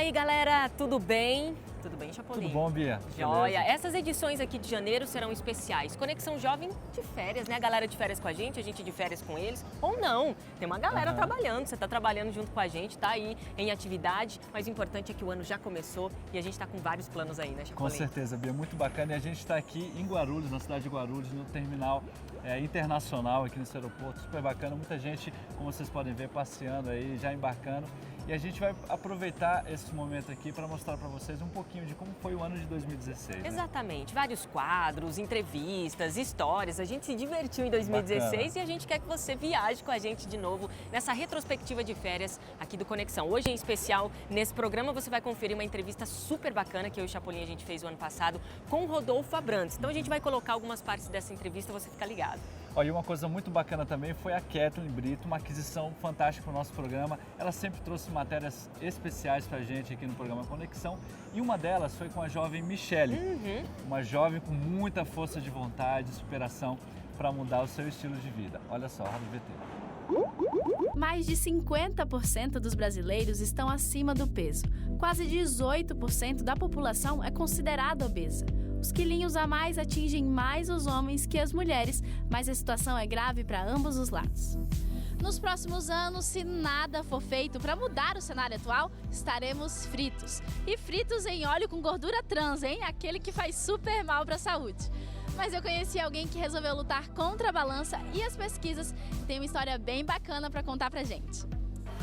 aí, galera, tudo bem? Tudo bem, Chapolin? Tudo bom, Bia? Joia! Essas edições aqui de janeiro serão especiais. Conexão Jovem de férias, né? A galera de férias com a gente de férias com eles. Ou não, tem uma galera trabalhando, você tá trabalhando junto com a gente, tá aí em atividade. Mas o importante é que o ano já começou e a gente tá com vários planos aí, né, Chapolin? Com certeza, Bia, muito bacana. E a gente está aqui em Guarulhos, na cidade de Guarulhos, no terminal internacional aqui nesse aeroporto. Super bacana, muita gente, como vocês podem ver, passeando aí, já embarcando. E a gente vai aproveitar esse momento aqui para mostrar para vocês um pouquinho de como foi o ano de 2016. Né? Exatamente. Vários quadros, entrevistas, histórias. A gente se divertiu em 2016 bacana. E a gente quer que você viaje com a gente de novo nessa retrospectiva de férias aqui do Conexão. Hoje, em especial, nesse programa você vai conferir uma entrevista super bacana que eu e o Chapolin a gente fez o ano passado com o Rodolfo Abrantes. Então a gente vai colocar algumas partes dessa entrevista, você fica ligado. Olha, uma coisa muito bacana também foi a Kathleen Brito, uma aquisição fantástica para o nosso programa. Ela sempre trouxe matérias especiais para a gente aqui no programa Conexão e uma delas foi com a jovem Michele, uma jovem com muita força de vontade e superação para mudar o seu estilo de vida. Olha só, Rádio VT. Mais de 50% dos brasileiros estão acima do peso. Quase 18% da população é considerada obesa. Os quilinhos a mais atingem mais os homens que as mulheres, mas a situação é grave para ambos os lados. Nos próximos anos, se nada for feito para mudar o cenário atual, estaremos fritos. E fritos em óleo com gordura trans, hein? Aquele que faz super mal para a saúde. Mas eu conheci alguém que resolveu lutar contra a balança e as pesquisas. Tem uma história bem bacana para contar pra gente.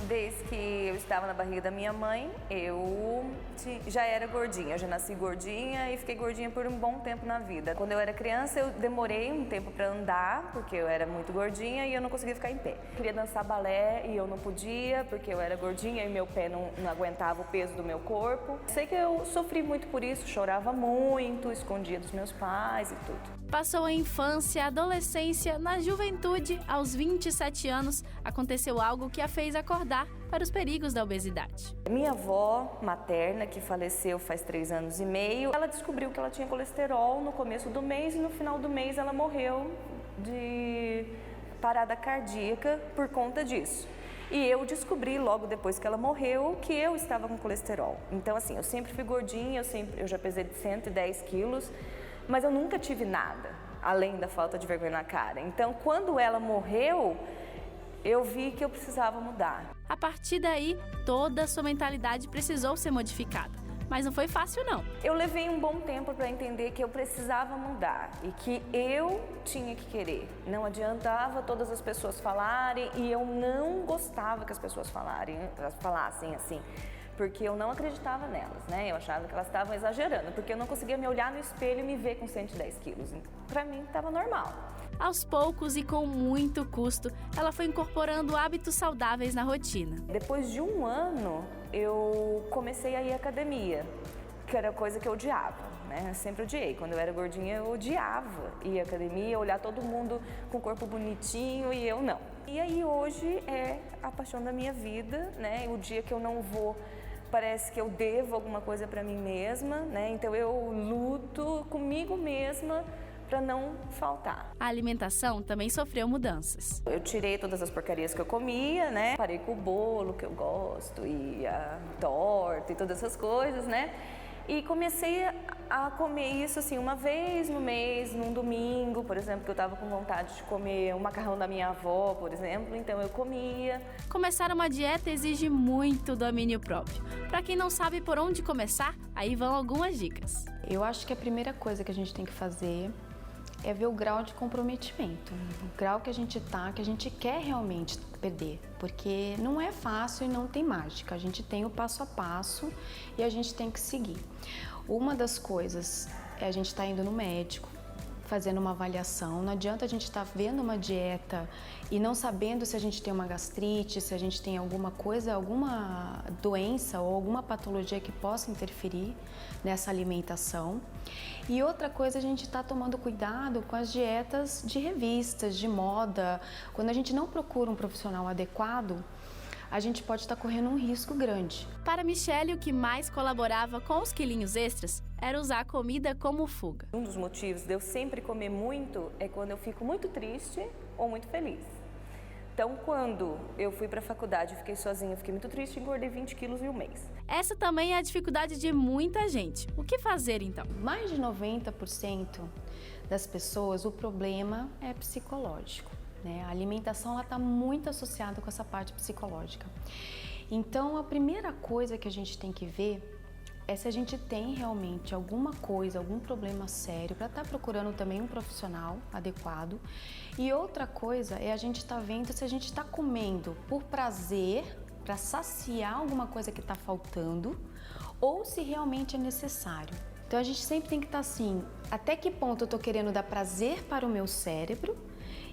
Desde que eu estava na barriga da minha mãe, eu já era gordinha. Eu já nasci gordinha e fiquei gordinha por um bom tempo na vida. Quando eu era criança, eu demorei um tempo para andar, porque eu era muito gordinha e eu não conseguia ficar em pé. Eu queria dançar balé e eu não podia, porque eu era gordinha e meu pé não aguentava o peso do meu corpo. Sei que eu sofri muito por isso, chorava muito, escondia dos meus pais e tudo. Passou a infância, a adolescência, na juventude, aos 27 anos, aconteceu algo que a fez acordar para os perigos da obesidade. Minha avó materna, que faleceu faz 3 anos e meio, ela descobriu que ela tinha colesterol no começo do mês e no final do mês ela morreu de parada cardíaca por conta disso. E eu descobri logo depois que ela morreu que eu estava com colesterol. Então assim, eu sempre fui gordinha, eu já pesei de 110 quilos, mas eu nunca tive nada, além da falta de vergonha na cara. Então quando ela morreu, eu vi que eu precisava mudar. A partir daí, toda a sua mentalidade precisou ser modificada. Mas não foi fácil, não. Eu levei um bom tempo para entender que eu precisava mudar e que eu tinha que querer. Não adiantava todas as pessoas falarem e eu não gostava que as pessoas falassem assim. Porque eu não acreditava nelas, né? Eu achava que elas estavam exagerando, porque eu não conseguia me olhar no espelho e me ver com 110 quilos. Pra mim, estava normal. Aos poucos e com muito custo, ela foi incorporando hábitos saudáveis na rotina. Depois de 1 ano, eu comecei a ir à academia, que era coisa que eu odiava, né? Eu sempre odiei. Quando eu era gordinha, eu odiava ir à academia, olhar todo mundo com o corpo bonitinho e eu não. E aí hoje é a paixão da minha vida, né? O dia que eu não vou, parece que eu devo alguma coisa para mim mesma, né? Então eu luto comigo mesma para não faltar. A alimentação também sofreu mudanças. Eu tirei todas as porcarias que eu comia, né? Parei com o bolo que eu gosto e a torta e todas essas coisas, né? E comecei a comer isso assim uma vez no mês, num domingo, por exemplo, que eu estava com vontade de comer um macarrão da minha avó, por exemplo, então eu comia. Começar uma dieta exige muito domínio próprio. Para quem não sabe por onde começar, aí vão algumas dicas. Eu acho que a primeira coisa que a gente tem que fazer é ver o grau de comprometimento, o grau que a gente tá, que a gente quer realmente perder, porque não é fácil e não tem mágica, a gente tem o passo a passo e a gente tem que seguir. Uma das coisas é a gente estar indo no médico, fazendo uma avaliação, não adianta a gente estar vendo uma dieta e não sabendo se a gente tem uma gastrite, se a gente tem alguma coisa, alguma doença ou alguma patologia que possa interferir nessa alimentação. E outra coisa, a gente está tomando cuidado com as dietas de revistas, de moda. Quando a gente não procura um profissional adequado, a gente pode estar correndo um risco grande. Para Michele, o que mais colaborava com os quilinhos extras era usar a comida como fuga. Um dos motivos de eu sempre comer muito é quando eu fico muito triste ou muito feliz. Então, quando eu fui para a faculdade, eu fiquei sozinha, fiquei muito triste, engordei 20 quilos em um mês. Essa também é a dificuldade de muita gente. O que fazer então? Mais de 90% das pessoas, o problema é psicológico, né? A alimentação está muito associada com essa parte psicológica. Então, a primeira coisa que a gente tem que ver é se a gente tem realmente alguma coisa, algum problema sério, para estar procurando também um profissional adequado. E outra coisa é a gente estar vendo se a gente está comendo por prazer, para saciar alguma coisa que está faltando, ou se realmente é necessário. Então a gente sempre tem que estar assim, até que ponto eu estou querendo dar prazer para o meu cérebro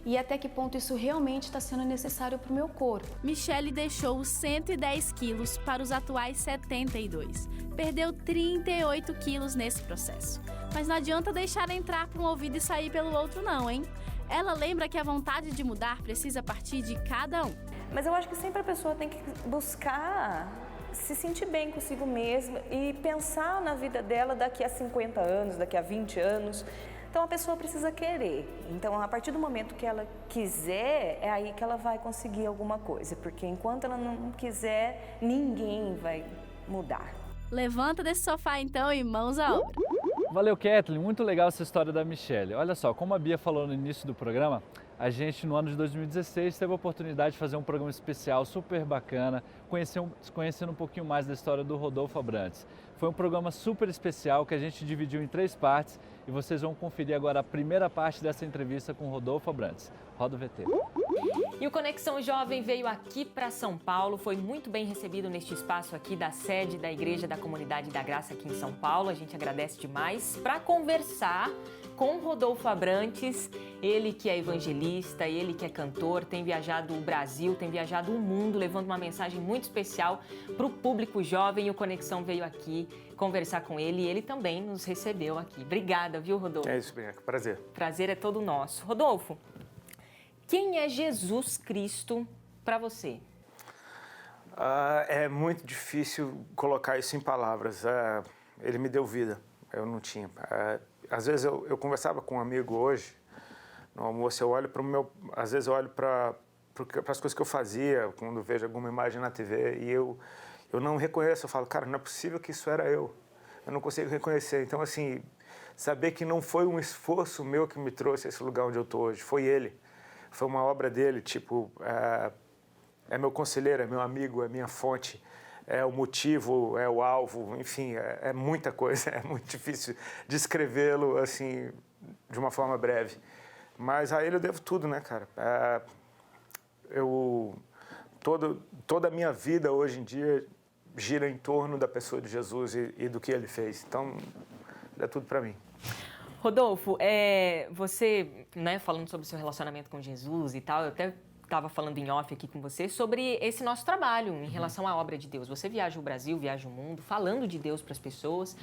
e até que ponto isso realmente está sendo necessário para o meu corpo. Michele deixou os 110 quilos para os atuais 72. Perdeu 38 quilos nesse processo. Mas não adianta deixar entrar por um ouvido e sair pelo outro não, hein? Ela lembra que a vontade de mudar precisa partir de cada um. Mas eu acho que sempre a pessoa tem que buscar se sentir bem consigo mesma e pensar na vida dela daqui a 50 anos, daqui a 20 anos. Então a pessoa precisa querer. Então a partir do momento que ela quiser, é aí que ela vai conseguir alguma coisa. Porque enquanto ela não quiser, ninguém vai mudar. Levanta desse sofá então e mãos à obra. Valeu, Kathleen. Muito legal essa história da Michele. Olha só, como a Bia falou no início do programa, a gente no ano de 2016 teve a oportunidade de fazer um programa especial super bacana, conhecendo um pouquinho mais da história do Rodolfo Abrantes. Foi um programa super especial que a gente dividiu em 3 partes e vocês vão conferir agora a primeira parte dessa entrevista com o Rodolfo Abrantes. Roda o VT. E o Conexão Jovem veio aqui para São Paulo, foi muito bem recebido neste espaço aqui da sede da Igreja da Comunidade da Graça aqui em São Paulo. A gente agradece demais para conversar com Rodolfo Abrantes, ele que é evangelista, ele que é cantor, tem viajado o Brasil, tem viajado o mundo, levando uma mensagem muito especial para o público jovem. E o Conexão veio aqui conversar com ele e ele também nos recebeu aqui. Obrigada, viu, Rodolfo? É isso, Bianca. Prazer. Prazer é todo nosso. Rodolfo, quem é Jesus Cristo para você? É muito difícil colocar isso em palavras. Ele me deu vida, eu não tinha. Às vezes eu conversava com um amigo hoje, no almoço, às vezes eu olho para as coisas que eu fazia, quando vejo alguma imagem na TV, e eu não reconheço. Eu falo, cara, não é possível que isso era eu. Eu não consigo reconhecer. Então, assim, saber que não foi um esforço meu que me trouxe a esse lugar onde eu estou hoje, foi ele. Foi uma obra dele, tipo, é meu conselheiro, é meu amigo, é minha fonte, é o motivo, é o alvo, enfim, é muita coisa, é muito difícil descrevê-lo, assim, de uma forma breve. Mas a ele eu devo tudo, né, cara? Toda a minha vida, hoje em dia, gira em torno da pessoa de Jesus e do que ele fez. Então, ele é tudo para mim. Rodolfo, você, né, falando sobre o seu relacionamento com Jesus e tal, eu até estava falando em off aqui com você sobre esse nosso trabalho em relação à obra de Deus. Você viaja o Brasil, viaja o mundo, falando de Deus para as pessoas,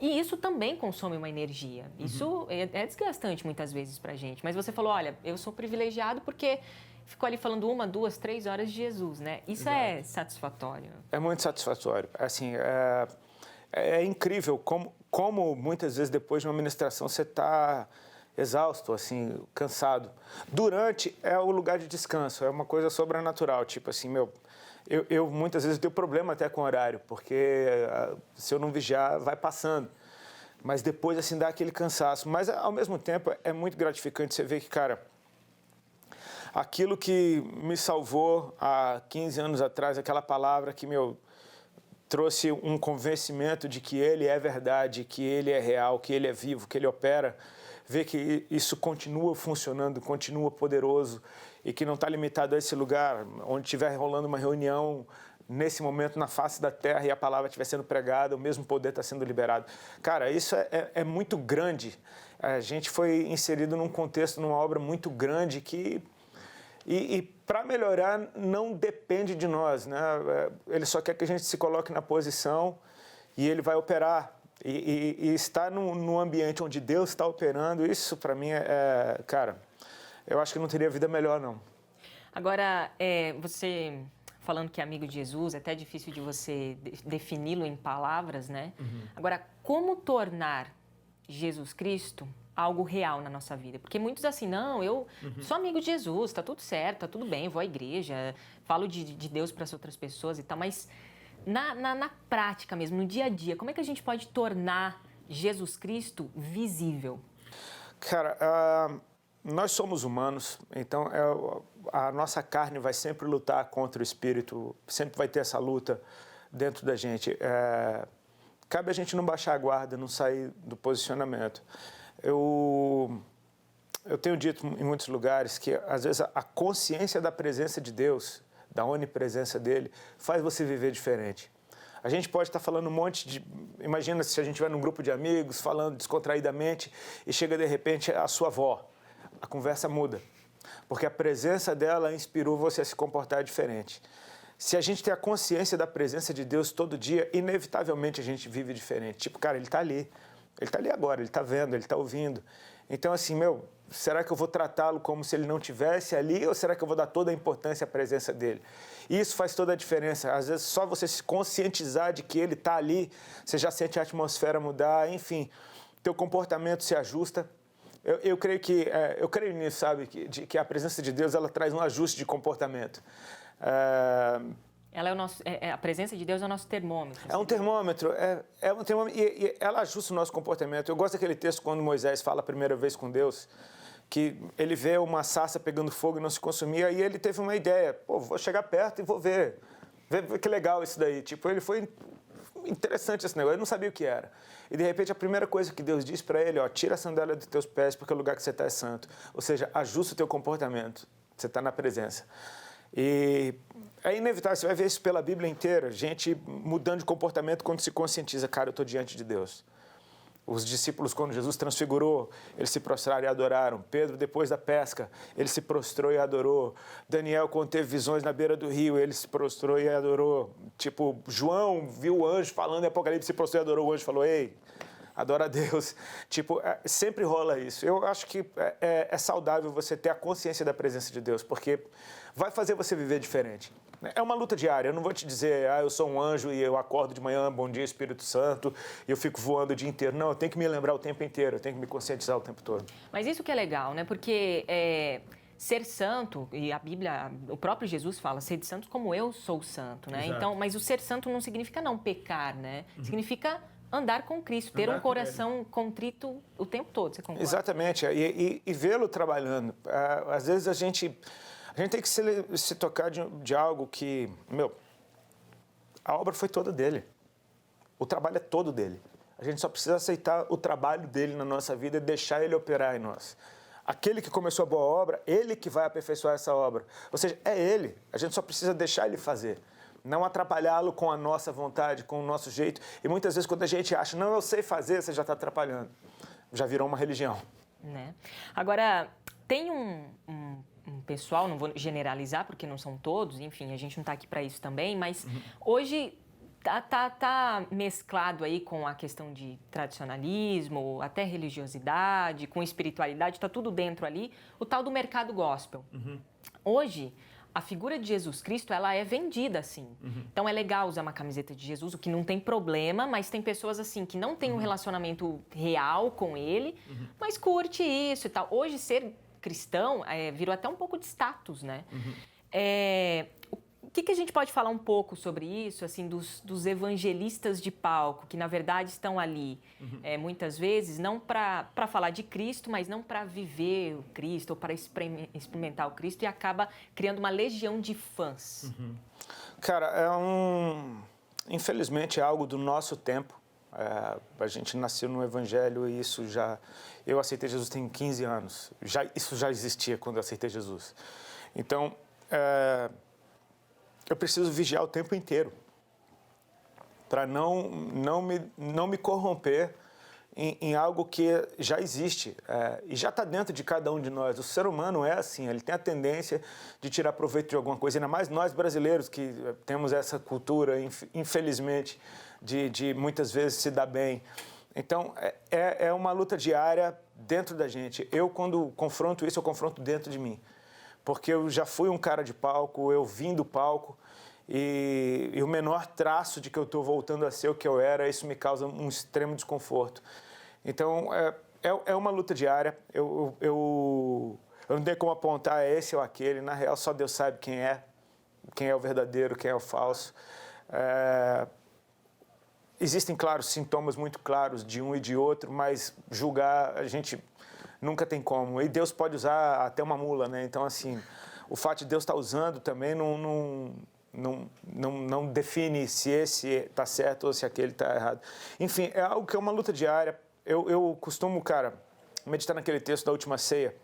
e isso também consome uma energia. Isso é desgastante muitas vezes para a gente. Mas você falou, olha, eu sou privilegiado porque ficou ali falando 1, 2, 3 horas de Jesus, né? Isso é satisfatório? É muito satisfatório. Assim, é incrível como muitas vezes depois de uma ministração você está exausto, assim, cansado. Durante é o lugar de descanso, é uma coisa sobrenatural, tipo assim, eu muitas vezes tenho problema até com o horário, porque se eu não vigiar, vai passando. Mas depois, assim, dá aquele cansaço. Mas, ao mesmo tempo, é muito gratificante você ver que, cara, aquilo que me salvou há 15 anos atrás, aquela palavra que, trouxe um convencimento de que Ele é verdade, que Ele é real, que Ele é vivo, que Ele opera, ver que isso continua funcionando, continua poderoso e que não está limitado a esse lugar, onde estiver rolando uma reunião, nesse momento na face da terra e a palavra estiver sendo pregada, o mesmo poder está sendo liberado. Cara, isso é muito grande. A gente foi inserido num contexto, numa obra muito grande que... E para melhorar, não depende de nós, né? Ele só quer que a gente se coloque na posição e ele vai operar. E estar num ambiente onde Deus está operando, isso para mim cara, eu acho que não teria vida melhor, não. Agora, você falando que é amigo de Jesus, é até difícil de você defini-lo em palavras, né? Agora, como tornar Jesus Cristo algo real na nossa vida? Porque muitos assim, não, eu sou amigo de Jesus, tá tudo certo, tá tudo bem, vou à igreja, falo de Deus para as outras pessoas e tal, mas na prática mesmo, no dia a dia, como é que a gente pode tornar Jesus Cristo visível? Cara, nós somos humanos, então a nossa carne vai sempre lutar contra o espírito, sempre vai ter essa luta dentro da gente. Cabe a gente não baixar a guarda, não sair do posicionamento. Eu tenho dito em muitos lugares que, às vezes, a consciência da presença de Deus, da onipresença dele, faz você viver diferente. A gente pode estar falando um monte de... Imagina se a gente estiver num grupo de amigos, falando descontraídamente, e chega, de repente, a sua avó. A conversa muda, porque a presença dela inspirou você a se comportar diferente. Se a gente tem a consciência da presença de Deus todo dia, inevitavelmente a gente vive diferente. Tipo, cara, Ele está ali agora, Ele está vendo, Ele está ouvindo. Então, assim, será que eu vou tratá-lo como se ele não estivesse ali ou será que eu vou dar toda a importância à presença dele? E isso faz toda a diferença. Às vezes, só você se conscientizar de que ele está ali, você já sente a atmosfera mudar, enfim, teu comportamento se ajusta. Eu creio nisso, sabe, que a presença de Deus, ela traz um ajuste de comportamento. Ela a presença de Deus é o nosso termômetro. É um termômetro, e ela ajusta o nosso comportamento. Eu gosto daquele texto quando Moisés fala a primeira vez com Deus, que ele vê uma sarça pegando fogo e não se consumia, e ele teve uma ideia, vou chegar perto e vou ver que legal isso daí. Tipo, ele foi interessante esse negócio, ele não sabia o que era. E de repente a primeira coisa que Deus diz para ele, tira a sandália dos teus pés porque o lugar que você está é santo. Ou seja, ajusta o teu comportamento, você está na presença. E é inevitável, você vai ver isso pela Bíblia inteira, gente mudando de comportamento quando se conscientiza, cara, eu estou diante de Deus. Os discípulos, quando Jesus transfigurou, eles se prostraram e adoraram. Pedro, depois da pesca, ele se prostrou e adorou. Daniel, quando teve visões na beira do rio, ele se prostrou e adorou. Tipo, João viu o anjo falando em Apocalipse, se prostrou e adorou. O anjo falou, ei, adora a Deus. Tipo, sempre rola isso. Eu acho que é saudável você ter a consciência da presença de Deus, porque vai fazer você viver diferente. É uma luta diária. Eu não vou te dizer, eu sou um anjo e eu acordo de manhã, bom dia, Espírito Santo, e eu fico voando o dia inteiro. Não, eu tenho que me lembrar o tempo inteiro, eu tenho que me conscientizar o tempo todo. Mas isso que é legal, né? Porque ser santo, e a Bíblia, o próprio Jesus fala, ser santo como eu sou santo, né? Então, mas o ser santo não significa não pecar, né? Significa andar com Cristo, ter um coração contrito o tempo todo, você concorda? Exatamente, e vê-lo trabalhando. Às vezes a gente tem que se tocar de algo que, a obra foi toda dele. O trabalho é todo dele. A gente só precisa aceitar o trabalho dele na nossa vida e deixar ele operar em nós. Aquele que começou a boa obra, ele que vai aperfeiçoar essa obra. Ou seja, é ele. A gente só precisa deixar ele fazer. Não atrapalhá-lo com a nossa vontade, com o nosso jeito. E muitas vezes quando a gente acha, não, eu sei fazer, você já está atrapalhando. Já virou uma religião. Né? Agora, tem um pessoal, não vou generalizar porque não são todos, enfim, a gente não está aqui para isso também, mas hoje tá mesclado aí com a questão de tradicionalismo, até religiosidade, com espiritualidade, está tudo dentro ali, o tal do mercado gospel. Hoje, a figura de Jesus Cristo, ela é vendida assim. Então é legal usar uma camiseta de Jesus, o que não tem problema, mas tem pessoas assim que não têm um relacionamento real com ele, mas curte isso e tal. Hoje ser cristão virou até um pouco de status, né? O que a gente pode falar um pouco sobre isso, assim, dos evangelistas de palco, que na verdade estão ali, muitas vezes, não para falar de Cristo, mas não para viver o Cristo ou para experimentar o Cristo e acaba criando uma legião de fãs? Cara, infelizmente é algo do nosso tempo. A gente nasceu no Evangelho e isso já... Eu aceitei Jesus tem 15 anos. Isso já existia quando eu aceitei Jesus. Então, eu preciso vigiar o tempo inteiro para não me corromper em algo que já existe e já está dentro de cada um de nós. O ser humano é assim, ele tem a tendência de tirar proveito de alguma coisa, ainda mais nós brasileiros que temos essa cultura, infelizmente, de muitas vezes se dar bem. Então, é uma luta diária dentro da gente. Eu, quando confronto isso, eu confronto dentro de mim. Porque eu já fui um cara de palco, eu vim do palco, e o menor traço de que eu estou voltando a ser o que eu era, isso me causa um extremo desconforto. Então, É uma luta diária. Eu não tenho como apontar esse ou aquele. Na real, só Deus sabe quem é o verdadeiro, quem é o falso. Existem, claro, sintomas muito claros de um e de outro, mas julgar a gente nunca tem como. E Deus pode usar até uma mula, né? Então, assim, o fato de Deus estar usando também não define se esse está certo ou se aquele está errado. Enfim, é algo que é uma luta diária. Eu costumo, cara, meditar naquele texto da última ceia,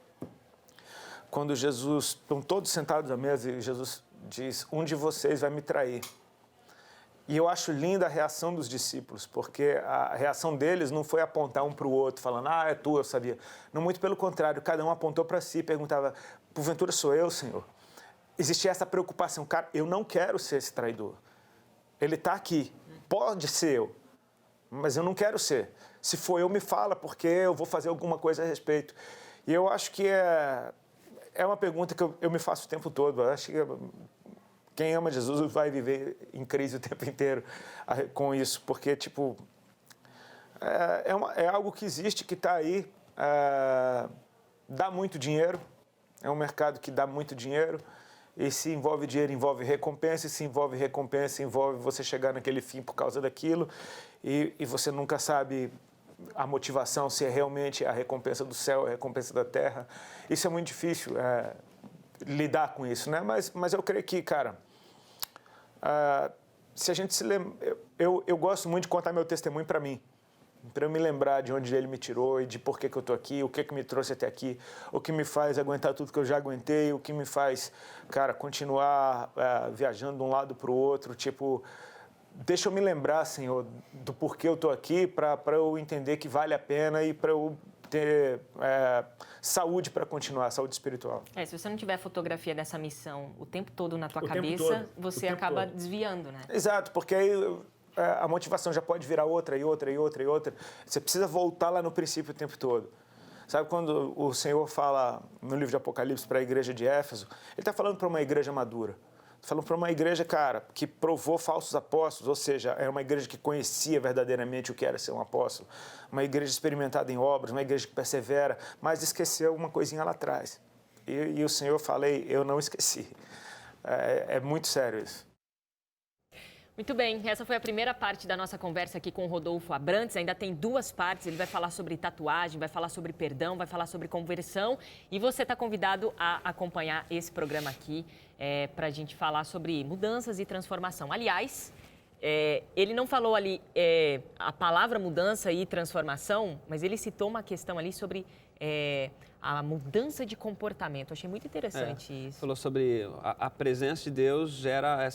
quando Jesus, estão todos sentados à mesa e Jesus diz, um de vocês vai me trair. E eu acho linda a reação dos discípulos, porque a reação deles não foi apontar um para o outro, falando, é tu, eu sabia. Não, muito pelo contrário, cada um apontou para si e perguntava, porventura sou eu, Senhor? Existia essa preocupação, cara, eu não quero ser esse traidor. Ele está aqui, pode ser eu, mas eu não quero ser. Se for eu, me fala, porque eu vou fazer alguma coisa a respeito. E eu acho que é uma pergunta que eu me faço o tempo todo. Eu acho que quem ama Jesus vai viver em crise o tempo inteiro com isso, porque, tipo, é algo que existe, que está aí, dá muito dinheiro, é um mercado que dá muito dinheiro, e se envolve dinheiro, envolve recompensa, e se envolve recompensa, envolve você chegar naquele fim por causa daquilo, e você nunca sabe a motivação, se é realmente a recompensa do céu, a recompensa da terra. Isso é muito difícil, lidar com isso, né? Mas eu creio que, cara, se a gente se lembra... Eu gosto muito de contar meu testemunho para mim, para eu me lembrar de onde ele me tirou e de por que eu estou aqui, o que me trouxe até aqui, o que me faz aguentar tudo que eu já aguentei, o que me faz, cara, continuar viajando de um lado para o outro, tipo... Deixa eu me lembrar, Senhor, do porquê eu estou aqui, para eu entender que vale a pena e para eu ter saúde para continuar, saúde espiritual. Se você não tiver fotografia dessa missão o tempo todo na tua cabeça, você acaba desviando, né? Exato, porque aí a motivação já pode virar outra e outra e outra e outra. Você precisa voltar lá no princípio o tempo todo. Sabe quando o Senhor fala no livro de Apocalipse para a igreja de Éfeso, ele está falando para uma igreja madura. Falando para uma igreja, cara, que provou falsos apóstolos, ou seja, era uma igreja que conhecia verdadeiramente o que era ser um apóstolo, uma igreja experimentada em obras, uma igreja que persevera, mas esqueceu uma coisinha lá atrás. E o Senhor falei, eu não esqueci. É muito sério isso. Muito bem, essa foi a primeira parte da nossa conversa aqui com o Rodolfo Abrantes. Ainda tem duas partes, ele vai falar sobre tatuagem, vai falar sobre perdão, vai falar sobre conversão. E você está convidado a acompanhar esse programa aqui para a gente falar sobre mudanças e transformação. Aliás, ele não falou ali a palavra mudança e transformação, mas ele citou uma questão ali sobre a mudança de comportamento. Achei muito interessante isso. Falou sobre a presença de Deus gera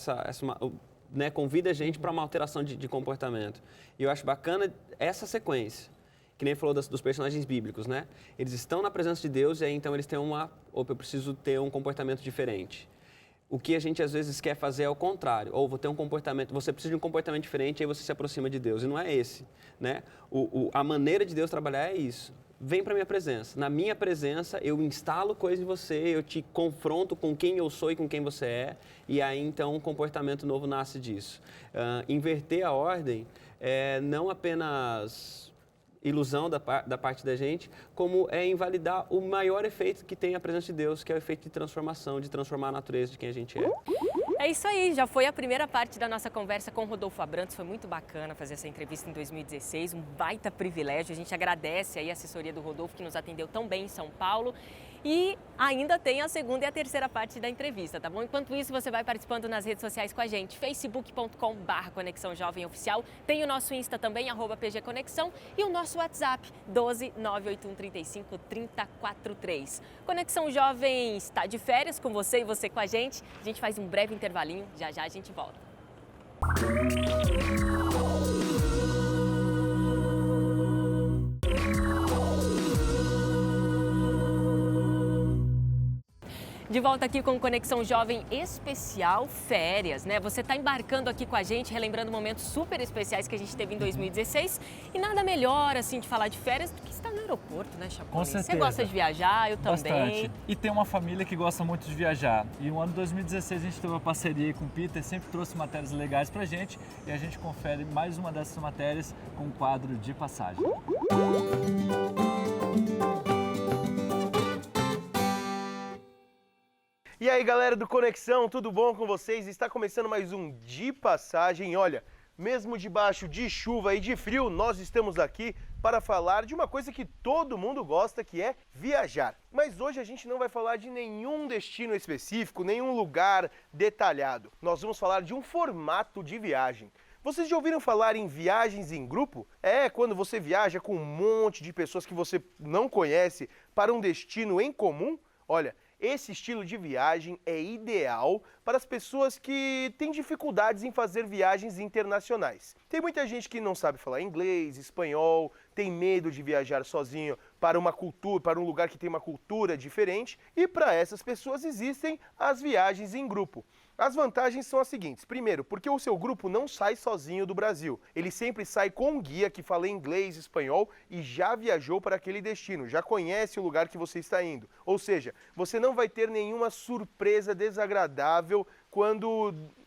né, convida a gente para uma alteração de comportamento. E eu acho bacana essa sequência, que nem falou dos personagens bíblicos, né? Eles estão na presença de Deus e aí então eles têm eu preciso ter um comportamento diferente. O que a gente às vezes quer fazer é o contrário, ou você precisa de um comportamento diferente e aí você se aproxima de Deus, e não é esse, né? A maneira de Deus trabalhar é isso. Vem para a minha presença. Na minha presença, eu instalo coisas em você, eu te confronto com quem eu sou e com quem você é, e aí, então, um comportamento novo nasce disso. Inverter a ordem é não apenas ilusão da parte da gente, como é invalidar o maior efeito que tem a presença de Deus, que é o efeito de transformação, de transformar a natureza de quem a gente é. É isso aí, já foi a primeira parte da nossa conversa com o Rodolfo Abrantes. Foi muito bacana fazer essa entrevista em 2016, um baita privilégio. A gente agradece aí a assessoria do Rodolfo, que nos atendeu tão bem em São Paulo. E ainda tem a segunda e a terceira parte da entrevista, tá bom? Enquanto isso, você vai participando nas redes sociais com a gente, facebook.com/Conexão Jovem Oficial. Tem o nosso Insta também, @PGConexão, e o nosso WhatsApp, 12 981 35 3043. Conexão Jovem está de férias com você e você com a gente. A gente faz um breve intervalinho, já já a gente volta. De volta aqui com Conexão Jovem especial férias, né? Você está embarcando aqui com a gente, relembrando momentos super especiais que a gente teve em 2016. E nada melhor, assim, de falar de férias do que estar no aeroporto, né, Chapolin? Com certeza. Você gosta de viajar, eu também. Bastante. E tem uma família que gosta muito de viajar. E no ano de 2016 a gente teve uma parceria com o Peter, sempre trouxe matérias legais pra gente. E a gente confere mais uma dessas matérias com um quadro de passagem. E aí, galera do Conexão, tudo bom com vocês? Está começando mais um De Passagem. Olha, mesmo debaixo de chuva e de frio, nós estamos aqui para falar de uma coisa que todo mundo gosta, que é viajar. Mas hoje a gente não vai falar de nenhum destino específico, nenhum lugar detalhado. Nós vamos falar de um formato de viagem. Vocês já ouviram falar em viagens em grupo? É quando você viaja com um monte de pessoas que você não conhece para um destino em comum? Olha, esse estilo de viagem é ideal para as pessoas que têm dificuldades em fazer viagens internacionais. Tem muita gente que não sabe falar inglês, espanhol, tem medo de viajar sozinho para uma cultura, para um lugar que tem uma cultura diferente, e para essas pessoas existem as viagens em grupo. As vantagens são as seguintes. Primeiro, porque o seu grupo não sai sozinho do Brasil. Ele sempre sai com um guia que fala inglês, espanhol e já viajou para aquele destino, já conhece o lugar que você está indo. Ou seja, você não vai ter nenhuma surpresa desagradável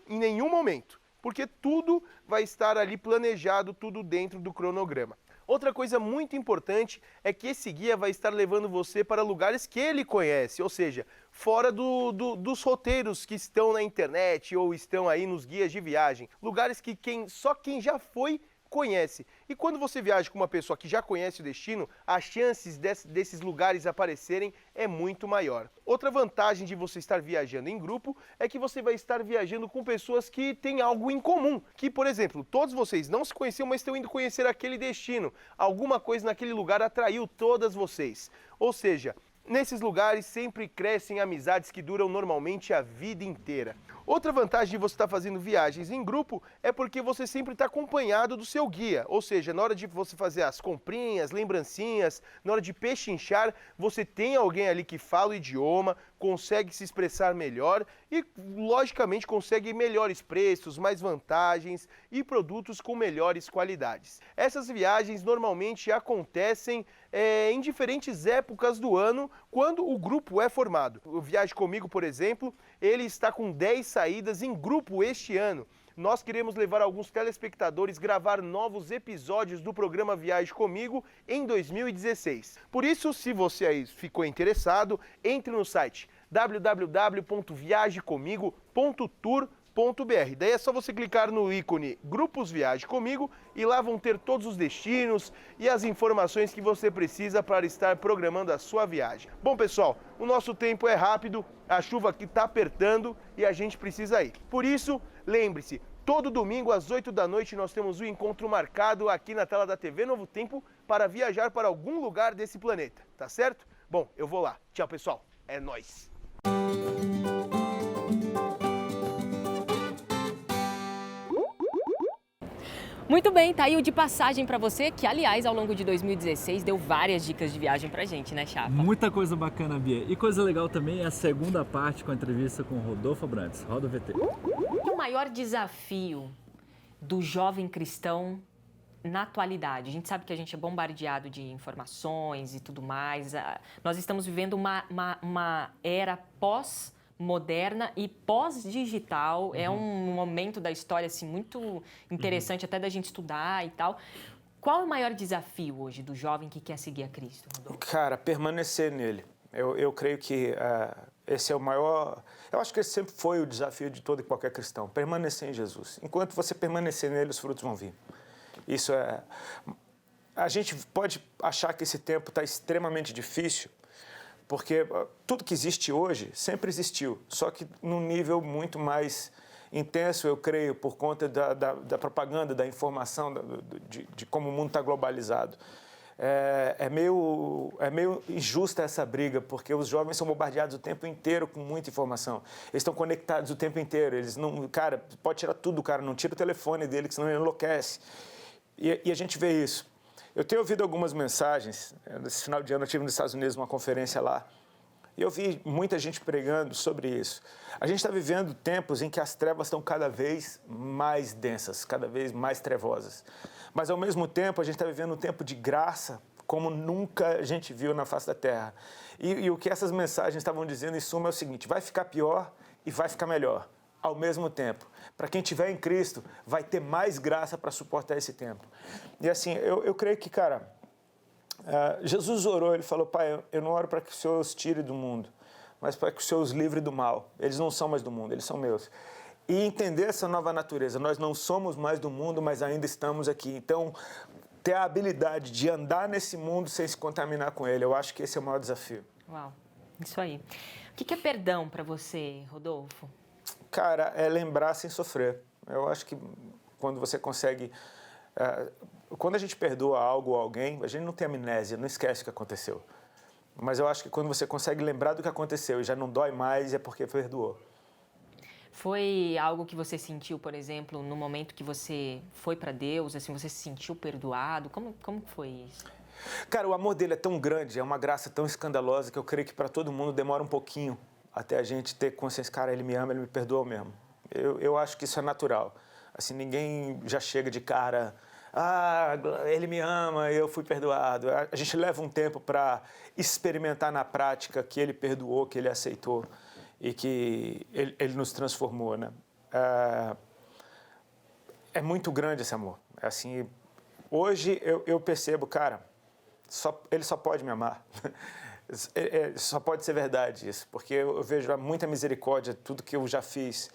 em nenhum momento, porque tudo vai estar ali planejado, tudo dentro do cronograma. Outra coisa muito importante é que esse guia vai estar levando você para lugares que ele conhece, ou seja, fora dos roteiros que estão na internet ou estão aí nos guias de viagem. Lugares que só quem já foi conhece. E quando você viaja com uma pessoa que já conhece o destino, as chances desses lugares aparecerem é muito maior. Outra vantagem de você estar viajando em grupo é que você vai estar viajando com pessoas que têm algo em comum. Que, por exemplo, todos vocês não se conheciam, mas estão indo conhecer aquele destino. Alguma coisa naquele lugar atraiu todas vocês. Ou seja, nesses lugares sempre crescem amizades que duram normalmente a vida inteira. Outra vantagem de você estar fazendo viagens em grupo é porque você sempre está acompanhado do seu guia. Ou seja, na hora de você fazer as comprinhas, lembrancinhas, na hora de pechinchar, você tem alguém ali que fala o idioma, consegue se expressar melhor e, logicamente, consegue melhores preços, mais vantagens e produtos com melhores qualidades. Essas viagens normalmente acontecem em diferentes épocas do ano, quando o grupo é formado. O Viaje Comigo, por exemplo, ele está com 10 saídas em grupo este ano. Nós queremos levar alguns telespectadores gravar novos episódios do programa Viaje Comigo em 2016. Por isso, se você aí ficou interessado, entre no site www.viagecomigo.tour.br. Daí é só você clicar no ícone Grupos Viaje Comigo e lá vão ter todos os destinos e as informações que você precisa para estar programando a sua viagem. Bom, pessoal, o nosso tempo é rápido, a chuva aqui está apertando e a gente precisa ir. Por isso, lembre-se, todo domingo às 8 da noite nós temos um encontro marcado aqui na tela da TV Novo Tempo para viajar para algum lugar desse planeta, tá certo? Bom, eu vou lá. Tchau, pessoal. É nóis. Muito bem, tá aí o De Passagem para você, que aliás ao longo de 2016 deu várias dicas de viagem pra gente, né, Chapa? Muita coisa bacana, Bia. E coisa legal também é a segunda parte com a entrevista com o Rodolfo Abrantes. Roda o VT. E o maior desafio do jovem cristão na atualidade? A gente sabe que a gente é bombardeado de informações e tudo mais. Nós estamos vivendo uma era pós-moderna e pós-digital. É um momento da história assim, muito interessante até da gente estudar e tal. Qual é o maior desafio hoje do jovem que quer seguir a Cristo, Rodolfo? Cara, permanecer nele. Eu creio que esse é o maior... Eu acho que esse sempre foi o desafio de todo e qualquer cristão. Permanecer em Jesus. Enquanto você permanecer nele, os frutos vão vir. Isso é... A gente pode achar que esse tempo está extremamente difícil, porque tudo que existe hoje sempre existiu, só que num nível muito mais intenso, eu creio, por conta da propaganda, da informação, de como o mundo está globalizado. É meio injusta essa briga, porque os jovens são bombardeados o tempo inteiro com muita informação. Eles estão conectados o tempo inteiro. Eles não, cara, pode tirar tudo do cara, não tira o telefone dele, que senão ele enlouquece. E a gente vê isso. Eu tenho ouvido algumas mensagens. Nesse final de ano eu estive nos Estados Unidos, uma conferência lá. E eu vi muita gente pregando sobre isso. A gente está vivendo tempos em que as trevas estão cada vez mais densas, cada vez mais trevosas. Mas, ao mesmo tempo, a gente está vivendo um tempo de graça como nunca a gente viu na face da terra. E o que essas mensagens estavam dizendo, em suma, é o seguinte: vai ficar pior e vai ficar melhor, ao mesmo tempo. Para quem estiver em Cristo, vai ter mais graça para suportar esse tempo. E assim, eu creio que, cara, Jesus orou, ele falou: Pai, eu não oro para que o Senhor os tire do mundo, mas para que o Senhor os livre do mal. Eles não são mais do mundo, eles são meus. E entender essa nova natureza. Nós não somos mais do mundo, mas ainda estamos aqui. Então, ter a habilidade de andar nesse mundo sem se contaminar com ele, eu acho que esse é o maior desafio. Uau, isso aí. O que é perdão para você, Rodolfo? Cara, é lembrar sem sofrer. Eu acho que quando você consegue... quando a gente perdoa algo ou alguém, a gente não tem amnésia, não esquece o que aconteceu. Mas eu acho que quando você consegue lembrar do que aconteceu e já não dói mais, é porque perdoou. Foi algo que você sentiu, por exemplo, no momento que você foi para Deus, assim, você se sentiu perdoado? Como foi isso? Cara, o amor dele é tão grande, é uma graça tão escandalosa que eu creio que para todo mundo demora um pouquinho até a gente ter consciência. Cara, ele me ama, ele me perdoa mesmo. Eu acho que isso é natural. Assim, ninguém já chega de cara... ele me ama, eu fui perdoado. A gente leva um tempo para experimentar na prática que ele perdoou, que ele aceitou e que ele nos transformou, né? É muito grande esse amor. Assim, hoje eu percebo, cara, ele só pode me amar. Só pode ser verdade isso, porque eu vejo muita misericórdia, tudo que eu já fiz,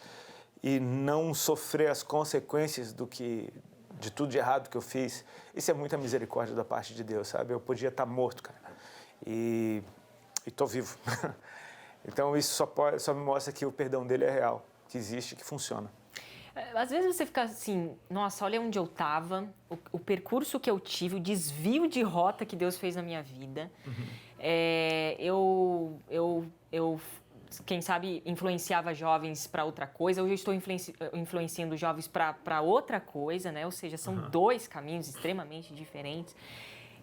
e não sofrer as consequências de tudo de errado que eu fiz. Isso é muita misericórdia da parte de Deus, sabe? Eu podia estar morto, cara, e estou vivo. Então isso só me mostra que o perdão dele é real, que existe, que funciona. Às vezes você fica assim, nossa, olha onde eu estava, o percurso que eu tive, o desvio de rota que Deus fez na minha vida. Eu quem sabe, influenciava jovens para outra coisa. Hoje eu estou influenciando jovens para outra coisa, né? Ou seja, são dois caminhos extremamente diferentes.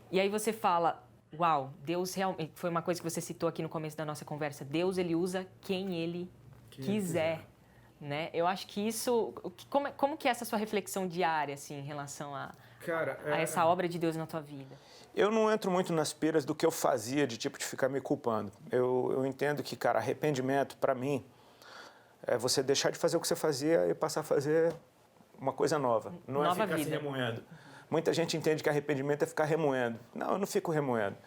E aí você fala, uau, Deus realmente... Foi uma coisa que você citou aqui no começo da nossa conversa. Deus, ele usa quem ele quiser. Né? Eu acho que isso... Como que é essa sua reflexão diária, assim, em relação a essa obra de Deus na tua vida? Eu não entro muito nas piras do que eu fazia, de tipo de ficar me culpando. Eu entendo que, cara, arrependimento, para mim, é você deixar de fazer o que você fazia e passar a fazer uma coisa nova. Não é ficar se remoendo. Muita gente entende que arrependimento é ficar remoendo. Não, eu não fico remoendo.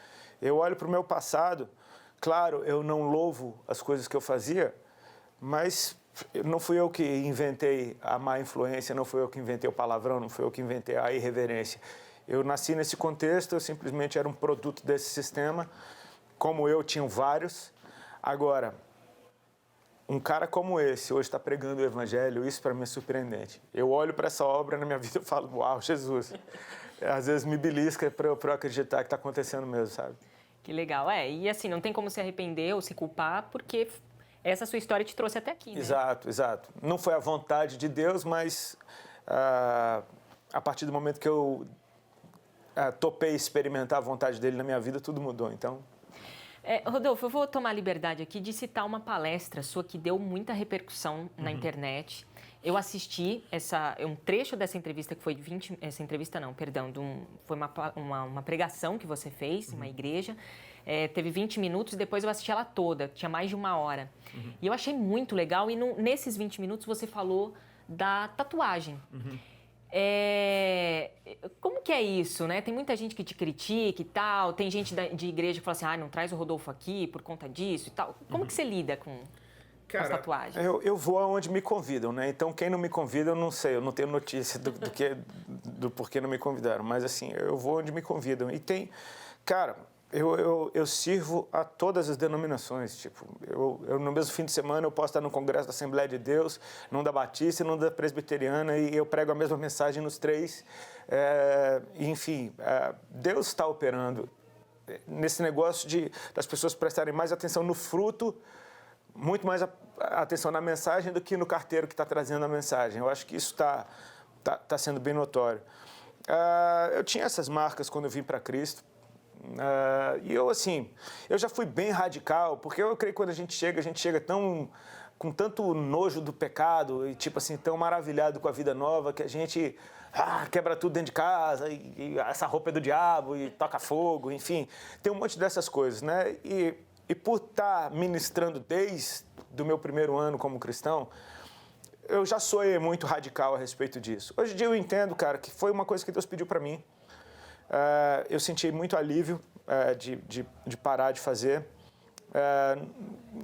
Eu olho para o meu passado, claro, eu não louvo as coisas que eu fazia, mas não fui eu que inventei a má influência, não fui eu que inventei o palavrão, não fui eu que inventei a irreverência. Eu nasci nesse contexto, eu simplesmente era um produto desse sistema, como eu, tinham vários. Agora, um cara como esse hoje está pregando o evangelho, isso para mim é surpreendente. Eu olho para essa obra na minha vida e falo, uau, Jesus. Às vezes me belisca para eu acreditar que está acontecendo mesmo, sabe? Que legal. E assim, não tem como se arrepender ou se culpar, porque essa sua história te trouxe até aqui, né? Exato, exato. Não foi a vontade de Deus, mas a partir do momento que eu topei experimentar a vontade dele na minha vida, tudo mudou, então... Rodolfo, eu vou tomar a liberdade aqui de citar uma palestra sua que deu muita repercussão na internet. Eu assisti um trecho dessa entrevista, que foi de 20... Essa entrevista não, perdão, foi uma pregação que você fez em uma igreja. Teve 20 minutos e depois eu assisti ela toda, tinha mais de 1 hora. E eu achei muito legal e nesses 20 minutos você falou da tatuagem. Como que é isso, né? Tem muita gente que te critica e tal, tem gente de igreja que fala assim, não traz o Rodolfo aqui por conta disso e tal. Como que você lida com as tatuagens? Eu vou aonde me convidam, né? Então, quem não me convida, eu não sei, eu não tenho notícia do porquê não me convidaram. Mas, assim, eu vou onde me convidam. E tem... Cara, eu sirvo a todas as denominações. Tipo, no mesmo fim de semana eu posso estar no Congresso da Assembleia de Deus, num da Batista e num da Presbiteriana, e eu prego a mesma mensagem nos três. Enfim, Deus está operando nesse negócio das pessoas prestarem mais atenção no fruto, muito mais atenção na mensagem do que no carteiro que está trazendo a mensagem. Eu acho que isso está sendo bem notório. Eu tinha essas marcas quando eu vim para Cristo. E eu, assim, eu já fui bem radical, porque eu creio que quando a gente chega com tanto nojo do pecado e, tipo assim, tão maravilhado com a vida nova que a gente quebra tudo dentro de casa e essa roupa é do diabo e toca fogo, enfim. Tem um monte dessas coisas, né? E por estar ministrando desde o meu primeiro ano como cristão, eu já sou muito radical a respeito disso. Hoje em dia eu entendo, cara, que foi uma coisa que Deus pediu para mim. Eu senti muito alívio de parar de fazer.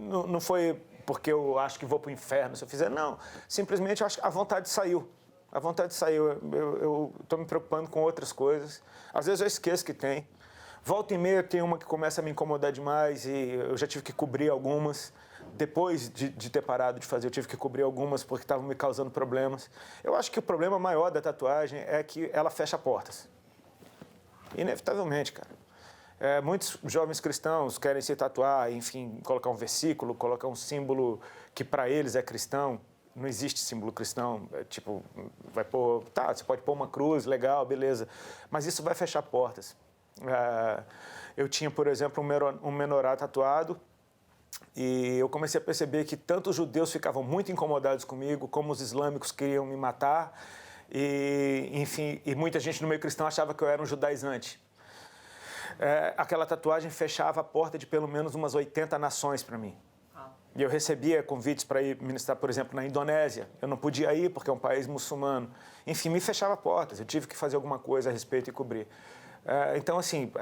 Não foi porque eu acho que vou para o inferno se eu fizer, não. Simplesmente eu acho que a vontade saiu. A vontade saiu. Eu estou me preocupando com outras coisas. Às vezes eu esqueço que tem. Volta e meia tem uma que começa a me incomodar demais e eu já tive que cobrir algumas. Depois de ter parado de fazer, eu tive que cobrir algumas porque estavam me causando problemas. Eu acho que o problema maior da tatuagem é que ela fecha portas. Inevitavelmente, cara. Muitos jovens cristãos querem se tatuar, enfim, colocar um versículo, colocar um símbolo que para eles é cristão. Não existe símbolo cristão. Tipo, vai pôr... Tá, você pode pôr uma cruz, legal, beleza. Mas isso vai fechar portas. Eu tinha, por exemplo, um menorá tatuado e eu comecei a perceber que tanto os judeus ficavam muito incomodados comigo, como os islâmicos queriam me matar. E, enfim, muita gente no meio cristão achava que eu era um judaizante. Aquela tatuagem fechava a porta de pelo menos umas 80 nações para mim. E eu recebia convites para ir ministrar, por exemplo, na Indonésia. Eu não podia ir porque é um país muçulmano. Enfim, me fechava portas. Eu tive que fazer alguma coisa a respeito e cobrir. Então, assim,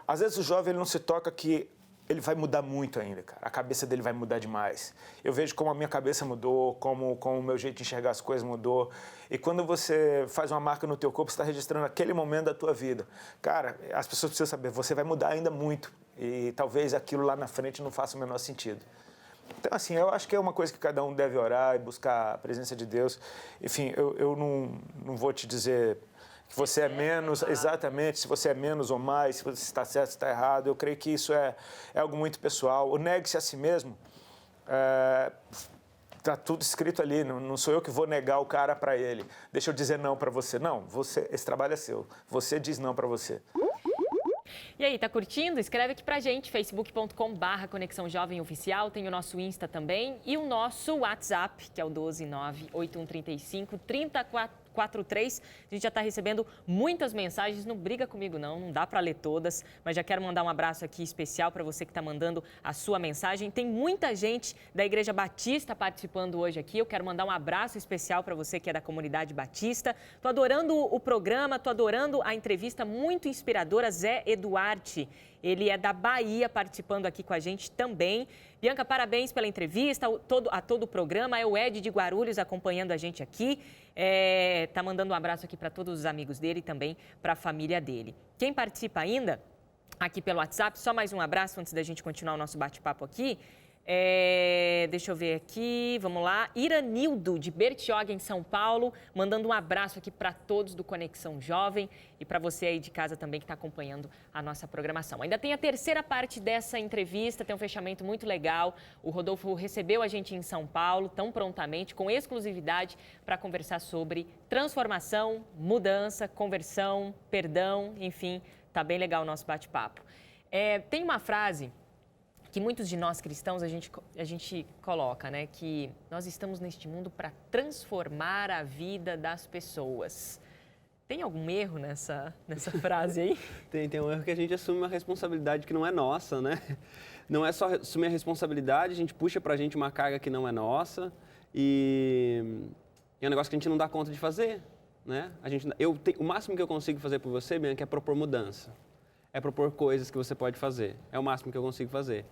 às vezes o jovem ele não se toca que ele vai mudar muito ainda, cara. A cabeça dele vai mudar demais. Eu vejo como a minha cabeça mudou, como o meu jeito de enxergar as coisas mudou. E quando você faz uma marca no teu corpo, você está registrando aquele momento da tua vida. Cara, as pessoas precisam saber, você vai mudar ainda muito. E talvez aquilo lá na frente não faça o menor sentido. Então, assim, eu acho que é uma coisa que cada um deve orar e buscar a presença de Deus. Enfim, eu não vou te dizer que você é menos, exatamente, se você é menos ou mais, se você está certo, se está errado. Eu creio que isso é algo muito pessoal. O negue-se a si mesmo, está tudo escrito ali, não sou eu que vou negar o cara para ele. Deixa eu dizer não para você. Não, esse trabalho é seu. Você diz não para você. E aí, tá curtindo? Escreve aqui pra gente, facebook.com/Conexão Jovem Oficial, tem o nosso Insta também e o nosso WhatsApp, que é o 12981353043. A gente já está recebendo muitas mensagens, não briga comigo não dá para ler todas, mas já quero mandar um abraço aqui especial para você que está mandando a sua mensagem. Tem muita gente da Igreja Batista participando hoje aqui, eu quero mandar um abraço especial para você que é da comunidade Batista. Tô adorando o programa, tô adorando a entrevista muito inspiradora, Zé Eduardo. Ele é da Bahia, participando aqui com a gente também. Bianca, parabéns pela entrevista, a todo o programa. É o Ed de Guarulhos acompanhando a gente aqui. Tá mandando um abraço aqui para todos os amigos dele e também para a família dele. Quem participa ainda aqui pelo WhatsApp, só mais um abraço antes da gente continuar o nosso bate-papo aqui. Deixa eu ver aqui, vamos lá. Iranildo, de Bertioga, em São Paulo, mandando um abraço aqui para todos do Conexão Jovem e para você aí de casa também que está acompanhando a nossa programação. Ainda tem a terceira parte dessa entrevista, tem um fechamento muito legal. O Rodolfo recebeu a gente em São Paulo tão prontamente, com exclusividade, para conversar sobre transformação, mudança, conversão, perdão, enfim, tá bem legal o nosso bate-papo. Tem uma frase que muitos de nós cristãos a gente coloca, né? Que nós estamos neste mundo para transformar a vida das pessoas. Tem algum erro nessa frase aí? Tem um erro que a gente assume uma responsabilidade que não é nossa, né? Não é só assumir a responsabilidade, a gente puxa pra gente uma carga que não é nossa e é um negócio que a gente não dá conta de fazer, né? O máximo que eu consigo fazer por você, Bianca, é propor mudança. É propor coisas que você pode fazer. É o máximo que eu consigo fazer.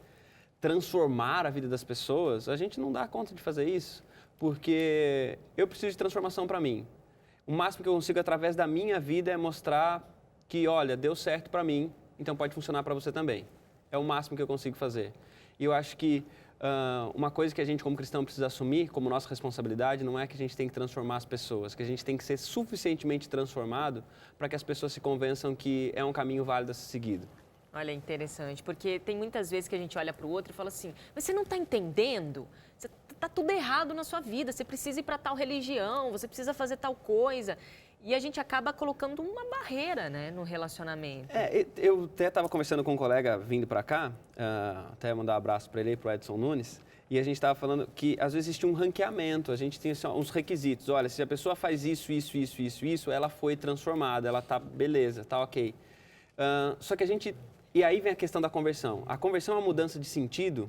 Transformar a vida das pessoas, a gente não dá conta de fazer isso, porque eu preciso de transformação para mim. O máximo que eu consigo através da minha vida é mostrar que, olha, deu certo para mim, então pode funcionar para você também. É o máximo que eu consigo fazer. E eu acho que uma coisa que a gente como cristão precisa assumir como nossa responsabilidade não é que a gente tem que transformar as pessoas, que a gente tem que ser suficientemente transformado para que as pessoas se convençam que é um caminho válido a ser seguido. Olha, interessante, porque tem muitas vezes que a gente olha para o outro e fala assim, mas você não está entendendo? Está tudo errado na sua vida, você precisa ir para tal religião, você precisa fazer tal coisa. E a gente acaba colocando uma barreira, né, no relacionamento. Eu até estava conversando com um colega vindo para cá, até mandar um abraço para ele, para o Edson Nunes, e a gente estava falando que às vezes existe um ranqueamento, a gente tem assim, uns requisitos. Olha, se a pessoa faz isso, ela foi transformada, ela tá beleza, tá ok. Só que e aí vem a questão da conversão. A conversão é uma mudança de sentido,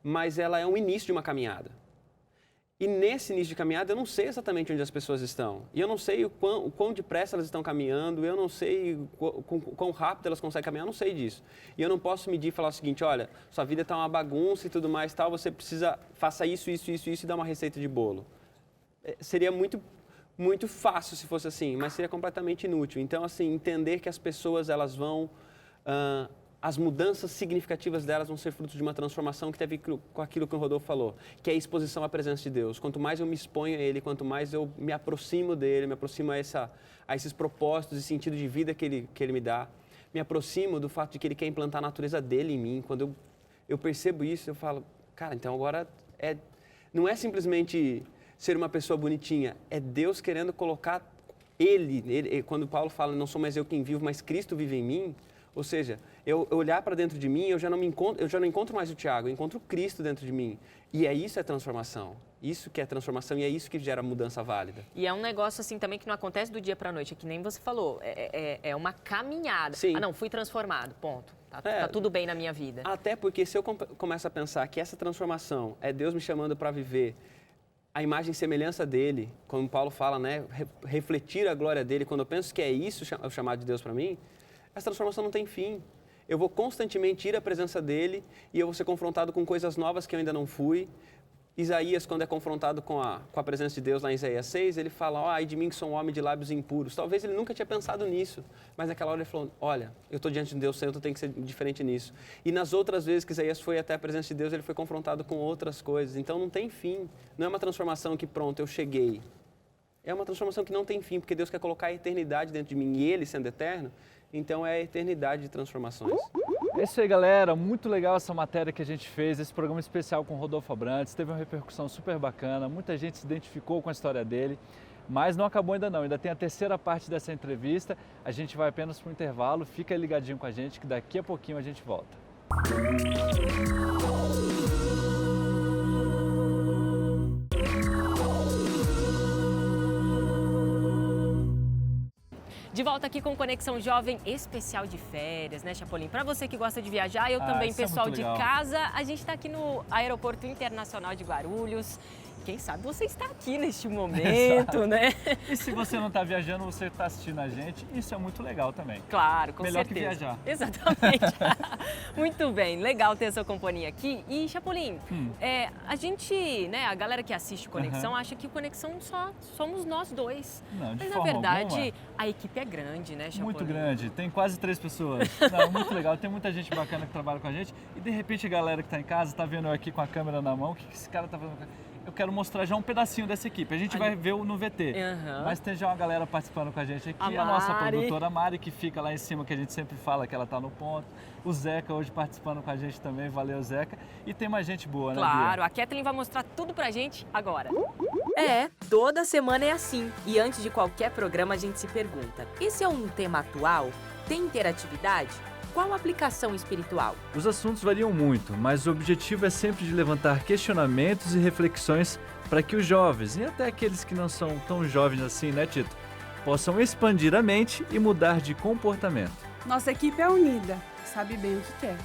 mas ela é um início de uma caminhada. E nesse início de caminhada, eu não sei exatamente onde as pessoas estão. E eu não sei o quão depressa elas estão caminhando, eu não sei quão rápido elas conseguem caminhar, eu não sei disso. E eu não posso medir e falar o seguinte, olha, sua vida está uma bagunça e tudo mais, tal, você precisa, faça isso e dar uma receita de bolo. Seria muito fácil se fosse assim, mas seria completamente inútil. Então, assim, entender que as pessoas, elas vão... as mudanças significativas delas vão ser fruto de uma transformação que tem a ver com aquilo que o Rodolfo falou, que é a exposição à presença de Deus. Quanto mais eu me exponho a Ele, quanto mais eu me aproximo dEle, me aproximo a esses propósitos e sentido de vida que ele me dá, me aproximo do fato de que Ele quer implantar a natureza dEle em mim. Quando eu percebo isso, eu falo, cara, então agora não é simplesmente ser uma pessoa bonitinha, é Deus querendo colocar Ele, quando Paulo fala, não sou mais eu quem vivo, mas Cristo vive em mim. Ou seja, eu olhar para dentro de mim, eu já não encontro mais o Tiago, eu encontro o Cristo dentro de mim. E isso é transformação. Isso que é transformação e é isso que gera mudança válida. E é um negócio assim também que não acontece do dia para a noite, é que nem você falou, é uma caminhada. Sim. Não, fui transformado, ponto. Tá tudo bem na minha vida. Até porque se eu começo a pensar que essa transformação é Deus me chamando para viver a imagem e semelhança dele, como Paulo fala, né, refletir a glória dele, quando eu penso que é isso o chamado de Deus para mim, essa transformação não tem fim. Eu vou constantemente ir à presença dele e eu vou ser confrontado com coisas novas que eu ainda não fui. Isaías, quando é confrontado com a presença de Deus lá em Isaías 6, ele fala, ai de mim que sou um homem de lábios impuros. Talvez ele nunca tinha pensado nisso, mas naquela hora ele falou, olha, eu estou diante de Deus, Senhor, tu tem que ser diferente nisso. E nas outras vezes que Isaías foi até a presença de Deus, ele foi confrontado com outras coisas. Então não tem fim. Não é uma transformação que pronto, eu cheguei. É uma transformação que não tem fim, porque Deus quer colocar a eternidade dentro de mim e ele sendo eterno, então é a eternidade de transformações. É isso aí, galera. Muito legal essa matéria que a gente fez, esse programa especial com o Rodolfo Abrantes. Teve uma repercussão super bacana, muita gente se identificou com a história dele, mas não acabou ainda não. Ainda tem a terceira parte dessa entrevista. A gente vai apenas para o intervalo. Fica ligadinho com a gente que daqui a pouquinho a gente volta. De volta aqui com Conexão Jovem especial de férias, né, Chapolin? Para você que gosta de viajar, eu também, pessoal de casa, a gente está aqui no Aeroporto Internacional de Guarulhos. Quem sabe você está aqui neste momento, né? E se você não está viajando, você está assistindo a gente, isso é muito legal também. Claro, com Melhor certeza. Melhor que viajar. Exatamente. Muito bem, legal ter a sua companhia aqui. E, Chapolin, a gente, né, a galera que assiste Conexão acha que o Conexão só somos nós dois. Não, de Mas, forma na verdade, alguma, a equipe é grande, né, Chapolin? Muito grande, tem quase 3 pessoas. Não, muito legal, tem muita gente bacana que trabalha com a gente. E, de repente, a galera que está em casa está vendo eu aqui com a câmera na mão, o que esse cara está fazendo? Eu quero mostrar já um pedacinho dessa equipe. A gente vai ver no VT, mas tem já uma galera participando com a gente aqui. A nossa produtora Mari, que fica lá em cima, que a gente sempre fala que ela tá no ponto. O Zeca hoje participando com a gente também, valeu Zeca. E tem mais gente boa, né, Claro, Bia? a Kathleen vai mostrar tudo pra gente agora. Toda semana é assim. E antes de qualquer programa a gente se pergunta, esse é um tema atual? Tem interatividade? Qual aplicação espiritual? Os assuntos variam muito, mas o objetivo é sempre de levantar questionamentos e reflexões para que os jovens, e até aqueles que não são tão jovens assim, né, Tito, possam expandir a mente e mudar de comportamento. Nossa equipe é unida, sabe bem o que quer.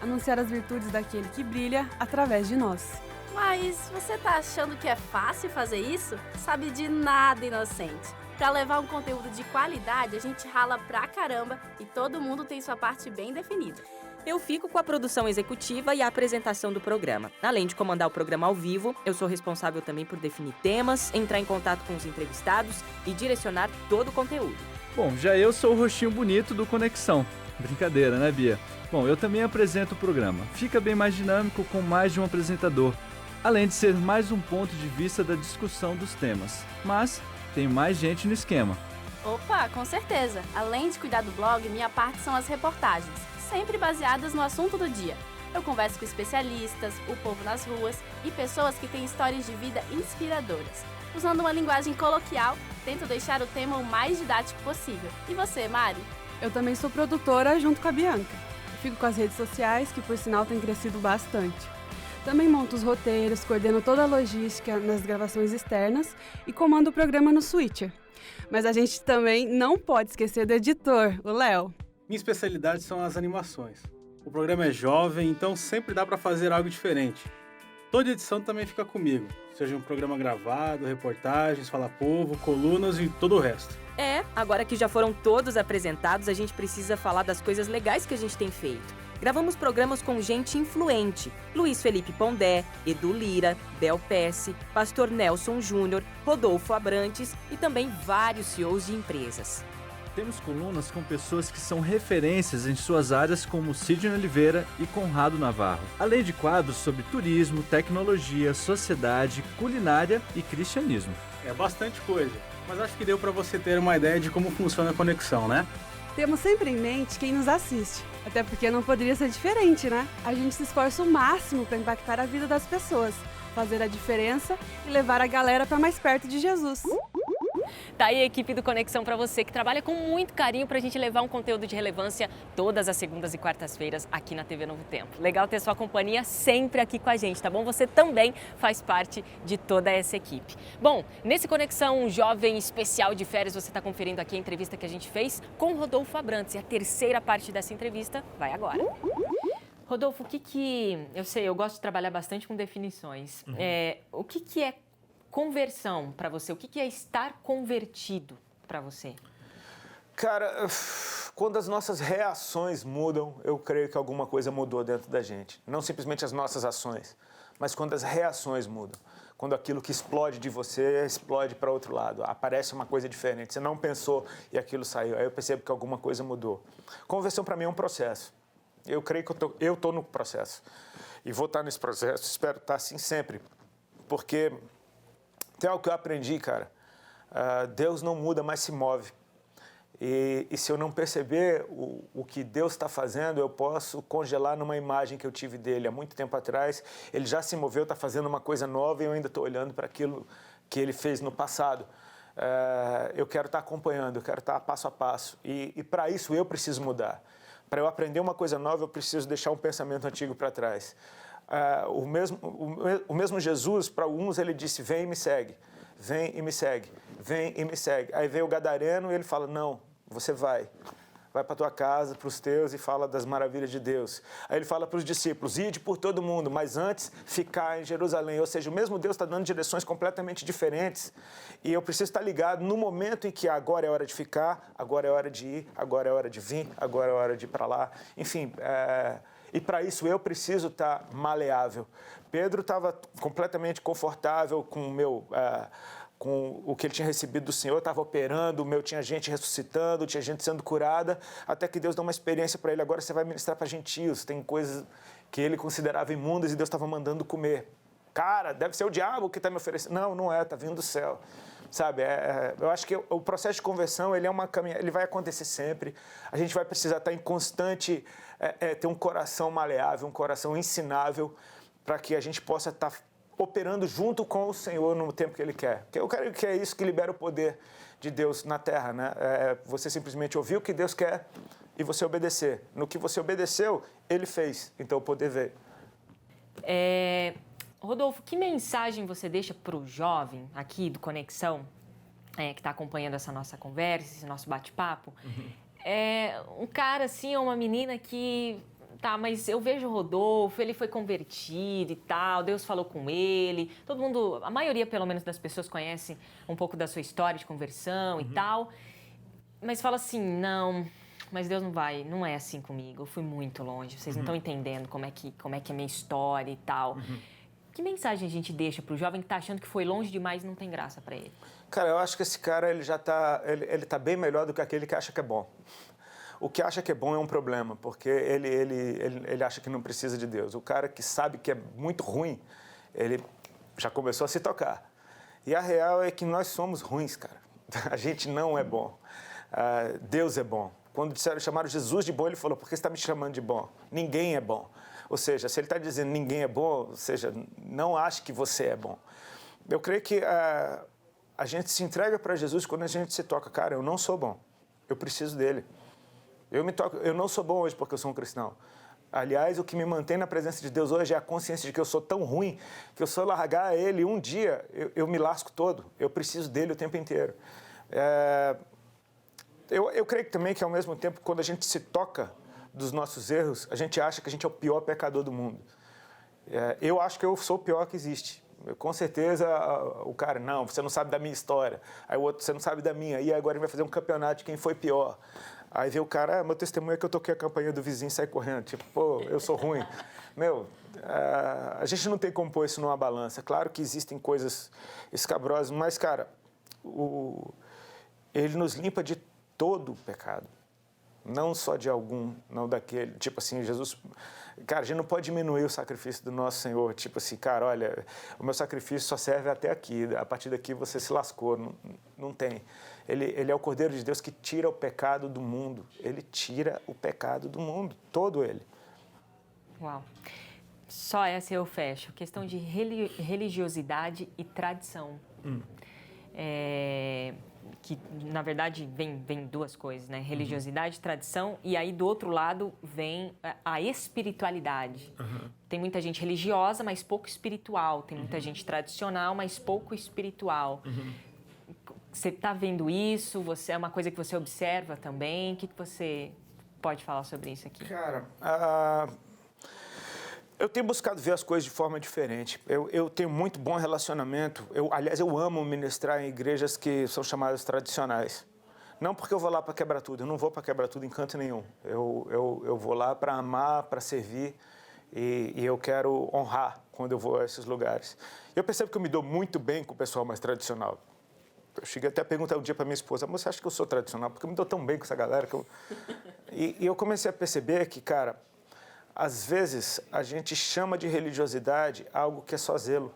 Anunciar as virtudes daquele que brilha através de nós. Mas você tá achando que é fácil fazer isso? Sabe de nada, inocente. Para levar um conteúdo de qualidade, a gente rala pra caramba e todo mundo tem sua parte bem definida. Eu fico com a produção executiva e a apresentação do programa. Além de comandar o programa ao vivo, eu sou responsável também por definir temas, entrar em contato com os entrevistados e direcionar todo o conteúdo. Bom, já eu sou o rostinho bonito do Conexão. Brincadeira, né, Bia? Bom, eu também apresento o programa. Fica bem mais dinâmico com mais de um apresentador, além de ser mais um ponto de vista da discussão dos temas. Mas tem mais gente no esquema. Opa, com certeza. Além de cuidar do blog, minha parte são as reportagens, sempre baseadas no assunto do dia. Eu converso com especialistas, o povo nas ruas e pessoas que têm histórias de vida inspiradoras. Usando uma linguagem coloquial, tento deixar o tema o mais didático possível. E você, Mari? Eu também sou produtora junto com a Bianca. Fico com as redes sociais, que por sinal tem crescido bastante. Também monto os roteiros, coordeno toda a logística nas gravações externas e comando o programa no Switcher. Mas a gente também não pode esquecer do editor, o Léo. Minha especialidade são as animações. O programa é jovem, então sempre dá para fazer algo diferente. Toda edição também fica comigo, seja um programa gravado, reportagens, Fala Povo, colunas e todo o resto. Agora que já foram todos apresentados, a gente precisa falar das coisas legais que a gente tem feito. Gravamos programas com gente influente, Luiz Felipe Pondé, Edu Lira, Del Pesce, Pastor Nelson Júnior, Rodolfo Abrantes e também vários CEOs de empresas. Temos colunas com pessoas que são referências em suas áreas como Sidney Oliveira e Conrado Navarro, além de quadros sobre turismo, tecnologia, sociedade, culinária e cristianismo. É bastante coisa, mas acho que deu para você ter uma ideia de como funciona a conexão, né? Temos sempre em mente quem nos assiste, até porque não poderia ser diferente, né? A gente se esforça o máximo para impactar a vida das pessoas, fazer a diferença e levar a galera para mais perto de Jesus. Tá aí a equipe do Conexão para você, que trabalha com muito carinho para a gente levar um conteúdo de relevância todas as segundas e quartas-feiras aqui na TV Novo Tempo. Legal ter sua companhia sempre aqui com a gente, tá bom? Você também faz parte de toda essa equipe. Bom, nesse Conexão Jovem Especial de Férias, você está conferindo aqui a entrevista que a gente fez com Rodolfo Abrantes. E a terceira parte dessa entrevista vai agora. Rodolfo, eu sei, eu gosto de trabalhar bastante com definições. O que é conversão para você? O que é estar convertido para você? Cara, quando as nossas reações mudam, eu creio que alguma coisa mudou dentro da gente. Não simplesmente as nossas ações, mas quando as reações mudam. Quando aquilo que explode de você explode para outro lado. Aparece uma coisa diferente. Você não pensou e aquilo saiu. Aí eu percebo que alguma coisa mudou. Conversão para mim é um processo. Eu creio que eu estou no processo. E vou estar nesse processo, espero estar assim sempre. Porque tem algo que eu aprendi, cara. Deus não muda, mas se move. E se eu não perceber o que Deus está fazendo, eu posso congelar numa imagem que eu tive dele há muito tempo atrás. Ele já se moveu, está fazendo uma coisa nova e eu ainda estou olhando para aquilo que ele fez no passado. Eu quero estar acompanhando, eu quero estar passo a passo. E para isso eu preciso mudar. Para eu aprender uma coisa nova, eu preciso deixar um pensamento antigo para trás. O mesmo Jesus, para alguns, ele disse, vem e me segue, vem e me segue, vem e me segue. Aí veio o gadareno e ele fala, não, você vai para a tua casa, para os teus e fala das maravilhas de Deus. Aí ele fala para os discípulos, ide por todo mundo, mas antes ficar em Jerusalém. Ou seja, o mesmo Deus está dando direções completamente diferentes e eu preciso estar ligado no momento em que agora é hora de ficar, agora é hora de ir, agora é hora de vir, agora é hora de ir para lá. Enfim, e para isso eu preciso estar maleável. Pedro estava completamente confortável com com o que ele tinha recebido do Senhor, estava operando, tinha gente ressuscitando, tinha gente sendo curada, até que Deus dá uma experiência para ele. Agora você vai ministrar para gentios, tem coisas que ele considerava imundas e Deus estava mandando comer. Cara, deve ser o diabo que está me oferecendo. Não, não é, está vindo do céu. Sabe, eu acho que o processo de conversão, ele é uma caminhada, ele vai acontecer sempre. A gente vai precisar estar em constante, ter um coração maleável, um coração ensinável, para que a gente possa estar operando junto com o Senhor no tempo que Ele quer. Porque eu creio que é isso que libera o poder de Deus na terra, né? Você simplesmente ouvir o que Deus quer e você obedecer. No que você obedeceu, Ele fez. Então o poder veio. Rodolfo, que mensagem você deixa para o jovem aqui do Conexão, que está acompanhando essa nossa conversa, esse nosso bate-papo? Um cara assim, ou uma menina que... Tá, mas eu vejo o Rodolfo, ele foi convertido e tal, Deus falou com ele, todo mundo, a maioria pelo menos das pessoas conhece um pouco da sua história de conversão e tal, mas fala assim, não, mas Deus não é assim comigo, eu fui muito longe, vocês não estão entendendo como é que é a minha história e tal. Que mensagem a gente deixa pro jovem que tá achando que foi longe demais e não tem graça para ele? Cara, eu acho que esse cara, ele tá bem melhor do que aquele que acha que é bom. O que acha que é bom é um problema, porque ele acha que não precisa de Deus. O cara que sabe que é muito ruim, ele já começou a se tocar. E a real é que nós somos ruins, cara. A gente não é bom. Deus é bom. Quando chamaram Jesus de bom, ele falou, por que você está me chamando de bom? Ninguém é bom. Ou seja, se ele está dizendo ninguém é bom, ou seja, não ache que você é bom. Eu creio que a gente se entrega para Jesus quando a gente se toca. Cara, eu não sou bom, eu preciso dele. Eu não sou bom hoje porque eu sou um cristão. Aliás, o que me mantém na presença de Deus hoje é a consciência de que eu sou tão ruim que se eu largar ele um dia, eu me lasco todo. Eu preciso dele o tempo inteiro. Eu creio que também que, ao mesmo tempo, quando a gente se toca dos nossos erros, a gente acha que a gente é o pior pecador do mundo. Eu acho que eu sou o pior que existe. Com certeza, o cara, não, você não sabe da minha história. Aí o outro, você não sabe da minha. E agora ele vai fazer um campeonato de quem foi pior. Aí vê o cara, meu testemunho é que eu toquei a campainha do vizinho e saí correndo. Tipo, pô, eu sou ruim. A gente não tem como pôr isso numa balança. Claro que existem coisas escabrosas, mas, cara, ele nos limpa de todo o pecado. Não só de algum, não daquele. Tipo assim, Jesus... Cara, a gente não pode diminuir o sacrifício do nosso Senhor. Tipo assim, cara, olha, o meu sacrifício só serve até aqui. A partir daqui você se lascou. Não tem. Ele é o Cordeiro de Deus que tira o pecado do mundo. Ele tira o pecado do mundo, todo ele. Uau. Só essa eu fecho. Questão de religiosidade e tradição. Que, na verdade, vem duas coisas, né? Religiosidade, tradição, e aí, do outro lado, vem a espiritualidade. Tem muita gente religiosa, mas pouco espiritual. Tem muita gente tradicional, mas pouco espiritual. Você está vendo isso? É uma coisa que você observa também? O que você pode falar sobre isso aqui? Cara, eu tenho buscado ver as coisas de forma diferente. Eu tenho muito bom relacionamento. Aliás, eu amo ministrar em igrejas que são chamadas tradicionais. Não porque eu vou lá para quebrar tudo. Eu não vou para quebrar tudo em canto nenhum. Eu vou lá para amar, para servir. E eu quero honrar quando eu vou a esses lugares. Eu percebo que eu me dou muito bem com o pessoal mais tradicional. Eu cheguei até a perguntar um dia para minha esposa, você acha que eu sou tradicional? Porque eu me dou tão bem com essa galera que eu... E eu comecei a perceber que, cara, às vezes a gente chama de religiosidade algo que é só zelo.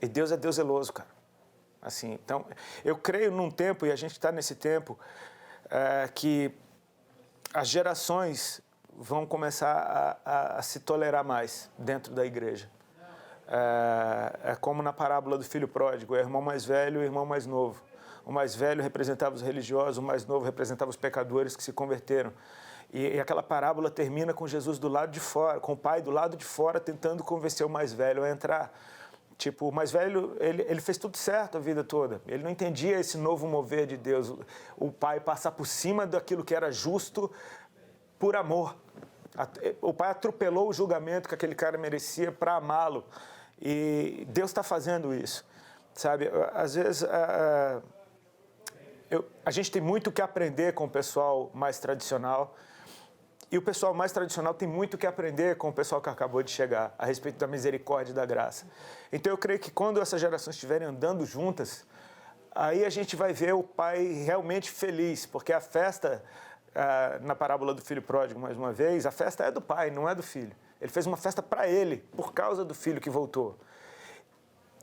E Deus é Deus zeloso, cara. Assim, então, eu creio num tempo, e a gente está nesse tempo, que as gerações vão começar a se tolerar mais dentro da igreja. É como na parábola do filho pródigo, é o irmão mais velho e o irmão mais novo. O mais velho representava os religiosos, o mais novo representava os pecadores que se converteram. E aquela parábola termina com Jesus do lado de fora, com o pai do lado de fora tentando convencer o mais velho a entrar. Tipo, o mais velho, ele fez tudo certo a vida toda. Ele não entendia esse novo mover de Deus. O pai passar por cima daquilo que era justo por amor. O pai atropelou o julgamento que aquele cara merecia para amá-lo. E Deus está fazendo isso, sabe? Às vezes, a gente tem muito que aprender com o pessoal mais tradicional. E o pessoal mais tradicional tem muito que aprender com o pessoal que acabou de chegar, a respeito da misericórdia e da graça. Então, eu creio que quando essas gerações estiverem andando juntas, aí a gente vai ver o pai realmente feliz, porque a festa, na parábola do filho pródigo, mais uma vez, a festa é do pai, não é do filho. Ele fez uma festa para ele, por causa do filho que voltou.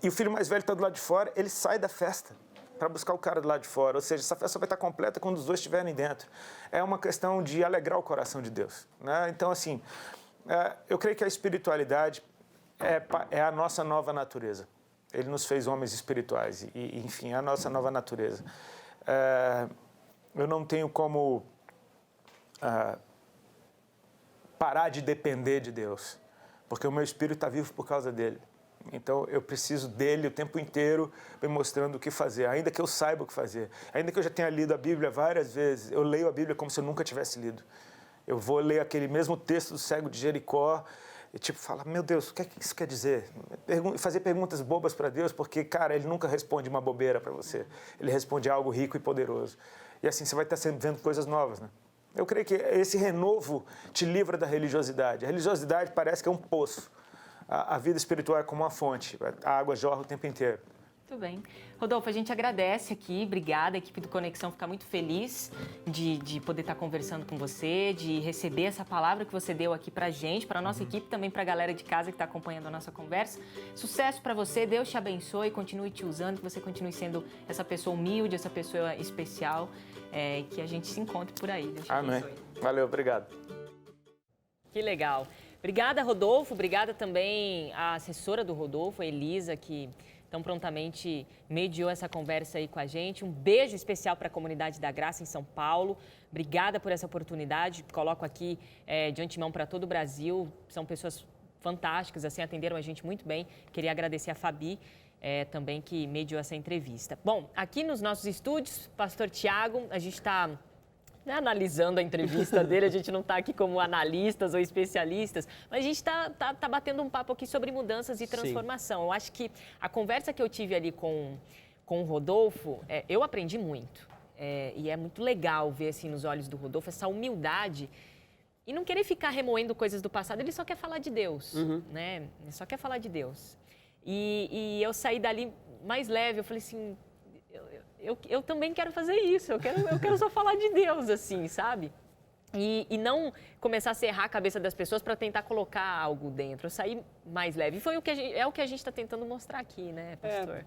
E o filho mais velho está do lado de fora, ele sai da festa para buscar o cara do lado de fora. Ou seja, essa festa vai estar completa quando os dois estiverem dentro. É uma questão de alegrar o coração de Deus, né? Então, assim, eu creio que a espiritualidade é a nossa nova natureza. Ele nos fez homens espirituais e enfim, é a nossa nova natureza. Eu não tenho como parar de depender de Deus, porque o meu espírito está vivo por causa dele. Então, eu preciso dele o tempo inteiro me mostrando o que fazer, ainda que eu saiba o que fazer. Ainda que eu já tenha lido a Bíblia várias vezes, eu leio a Bíblia como se eu nunca tivesse lido. Eu vou ler aquele mesmo texto do cego de Jericó e, tipo, falar, meu Deus, o que é que isso quer dizer? Fazer perguntas bobas para Deus, porque, cara, ele nunca responde uma bobeira para você. Ele responde algo rico e poderoso. E assim, você vai estar sempre vendo coisas novas, né? Eu creio que esse renovo te livra da religiosidade. A religiosidade parece que é um poço. A vida espiritual é como uma fonte. A água jorra o tempo inteiro. Muito bem. Rodolfo, a gente agradece aqui, obrigada, a equipe do Conexão fica muito feliz de poder estar conversando com você, de receber essa palavra que você deu aqui pra gente, pra nossa equipe, também pra galera de casa que está acompanhando a nossa conversa. Sucesso para você, Deus te abençoe, continue te usando, que você continue sendo essa pessoa humilde, essa pessoa especial, que a gente se encontre por aí. Deus te abençoe. Valeu, obrigado. Que legal. Obrigada, Rodolfo. Obrigada também à assessora do Rodolfo, a Elisa, que então prontamente mediou essa conversa aí com a gente. Um beijo especial para a Comunidade da Graça em São Paulo. Obrigada por essa oportunidade. Coloco aqui de antemão para todo o Brasil. São pessoas fantásticas, assim, atenderam a gente muito bem. Queria agradecer a Fabi também que mediou essa entrevista. Bom, aqui nos nossos estúdios, Pastor Tiago, a gente está analisando a entrevista dele, a gente não está aqui como analistas ou especialistas, mas a gente tá batendo um papo aqui sobre mudanças e transformação. Sim. Eu acho que a conversa que eu tive ali com o Rodolfo, eu aprendi muito. E é muito legal ver assim, nos olhos do Rodolfo essa humildade e não querer ficar remoendo coisas do passado, ele só quer falar de Deus, né? Ele só quer falar de Deus. E eu saí dali mais leve, eu falei assim, eu também quero fazer isso, eu quero só falar de Deus, assim, sabe? E não começar a serrar a cabeça das pessoas para tentar colocar algo dentro. Eu saí mais leve. E foi o que a gente está tentando mostrar aqui, né, pastor?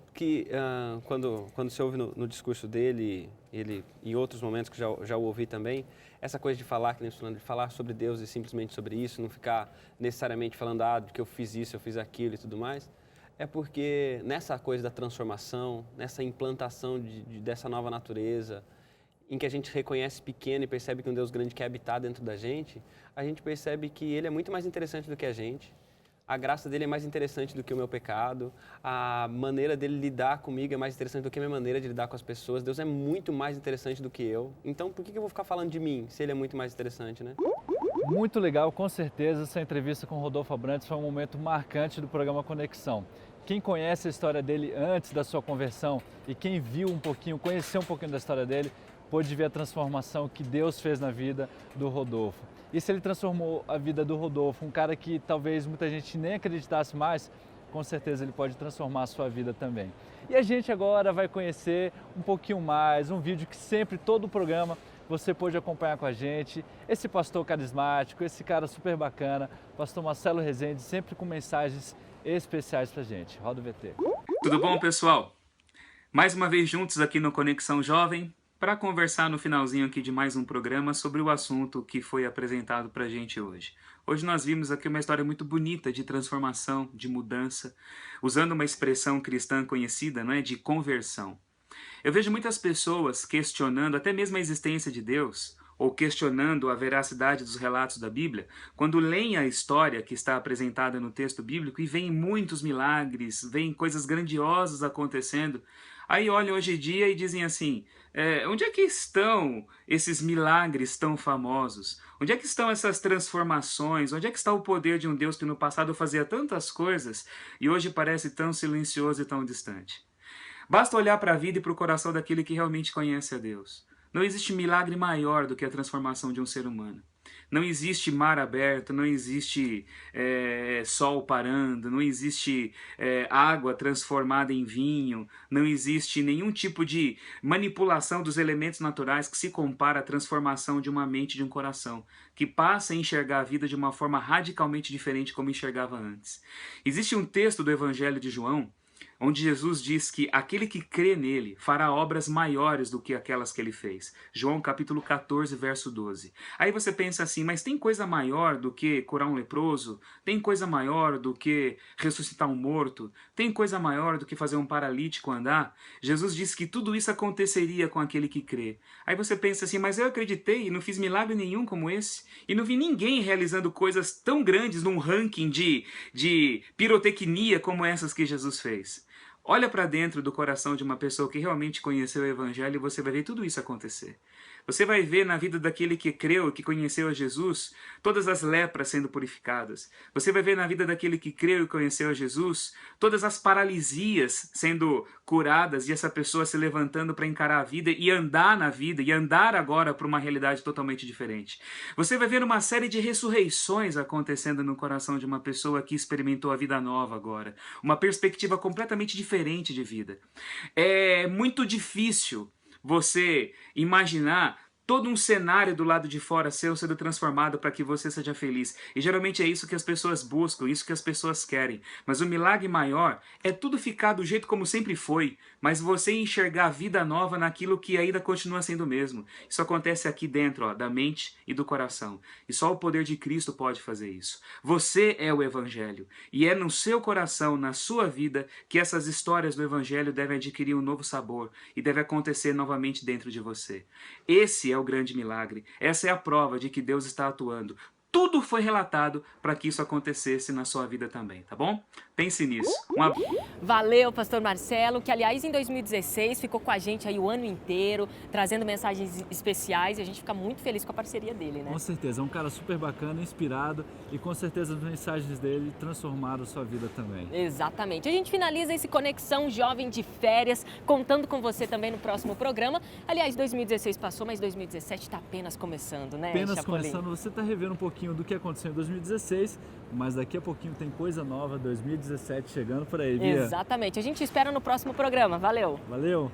Quando você ouve no discurso dele, ele em outros momentos que já o ouvi também, essa coisa de falar, que nem falando, de falar sobre Deus e simplesmente sobre isso, não ficar necessariamente falando, que eu fiz isso, eu fiz aquilo e tudo mais, é porque nessa coisa da transformação, nessa implantação dessa nova natureza, em que a gente reconhece pequeno e percebe que um Deus grande quer habitar dentro da gente, a gente percebe que Ele é muito mais interessante do que a gente, a graça dele é mais interessante do que o meu pecado, a maneira dele lidar comigo é mais interessante do que a minha maneira de lidar com as pessoas, Deus é muito mais interessante do que eu, então por que eu vou ficar falando de mim, se Ele é muito mais interessante, né? Muito legal, com certeza, essa entrevista com o Rodolfo Abrantes foi um momento marcante do programa Conexão. Quem conhece a história dele antes da sua conversão e quem viu um pouquinho, conheceu um pouquinho da história dele, pôde ver a transformação que Deus fez na vida do Rodolfo. E se ele transformou a vida do Rodolfo, um cara que talvez muita gente nem acreditasse mais, com certeza ele pode transformar a sua vida também. E a gente agora vai conhecer um pouquinho mais, um vídeo que sempre, todo o programa, você pode acompanhar com a gente, esse pastor carismático, esse cara super bacana, pastor Marcelo Rezende, sempre com mensagens especiais pra gente. Roda o VT. Tudo bom, pessoal? Mais uma vez juntos aqui no Conexão Jovem, para conversar no finalzinho aqui de mais um programa sobre o assunto que foi apresentado pra gente hoje. Hoje nós vimos aqui uma história muito bonita de transformação, de mudança, usando uma expressão cristã conhecida, não é, de conversão. Eu vejo muitas pessoas questionando até mesmo a existência de Deus, ou questionando a veracidade dos relatos da Bíblia, quando leem a história que está apresentada no texto bíblico e veem muitos milagres, veem coisas grandiosas acontecendo, aí olham hoje em dia e dizem assim, onde é que estão esses milagres tão famosos? Onde é que estão essas transformações? Onde é que está o poder de um Deus que no passado fazia tantas coisas e hoje parece tão silencioso e tão distante? Basta olhar para a vida e para o coração daquele que realmente conhece a Deus. Não existe milagre maior do que a transformação de um ser humano. Não existe mar aberto, não existe sol parando, não existe água transformada em vinho, não existe nenhum tipo de manipulação dos elementos naturais que se compara à transformação de uma mente e de um coração, que passa a enxergar a vida de uma forma radicalmente diferente como enxergava antes. Existe um texto do Evangelho de João, onde Jesus diz que aquele que crê nele fará obras maiores do que aquelas que ele fez. João capítulo 14, verso 12. Aí você pensa assim, mas tem coisa maior do que curar um leproso? Tem coisa maior do que ressuscitar um morto? Tem coisa maior do que fazer um paralítico andar? Jesus disse que tudo isso aconteceria com aquele que crê. Aí você pensa assim, mas eu acreditei e não fiz milagre nenhum como esse. E não vi ninguém realizando coisas tão grandes num ranking de pirotecnia como essas que Jesus fez. Olha para dentro do coração de uma pessoa que realmente conheceu o Evangelho e você vai ver tudo isso acontecer. Você vai ver na vida daquele que creu, que conheceu a Jesus, todas as lepras sendo purificadas. Você vai ver na vida daquele que creu e conheceu a Jesus, todas as paralisias sendo curadas e essa pessoa se levantando para encarar a vida e andar na vida e andar agora para uma realidade totalmente diferente. Você vai ver uma série de ressurreições acontecendo no coração de uma pessoa que experimentou a vida nova agora. Uma perspectiva completamente diferente de vida. É muito difícil você imaginar todo um cenário do lado de fora seu sendo transformado para que você seja feliz. E geralmente é isso que as pessoas buscam, isso que as pessoas querem. Mas o milagre maior é tudo ficar do jeito como sempre foi. mas você enxergar a vida nova naquilo que ainda continua sendo o mesmo. Isso acontece aqui dentro, ó, da mente e do coração. E só o poder de Cristo pode fazer isso. Você é o Evangelho. E é no seu coração, na sua vida, que essas histórias do Evangelho devem adquirir um novo sabor e deve acontecer novamente dentro de você. Esse é o grande milagre. Essa é a prova de que Deus está atuando. Tudo foi relatado para que isso acontecesse na sua vida também, tá bom? Pense nisso. Valeu, pastor Marcelo, que aliás em 2016 ficou com a gente aí o ano inteiro, trazendo mensagens especiais e a gente fica muito feliz com a parceria dele, né? Com certeza, é um cara super bacana, inspirado e com certeza as mensagens dele transformaram sua vida também. Exatamente. A gente finaliza esse Conexão Jovem de Férias, contando com você também no próximo programa. Aliás, 2016 passou, mas 2017 está apenas começando, né, Apenas Chapolin? começando, você está revendo um pouquinho do que aconteceu em 2016, mas daqui a pouquinho tem coisa nova, 2017 chegando por aí, Bia. Exatamente. A gente espera no próximo programa. Valeu! Valeu!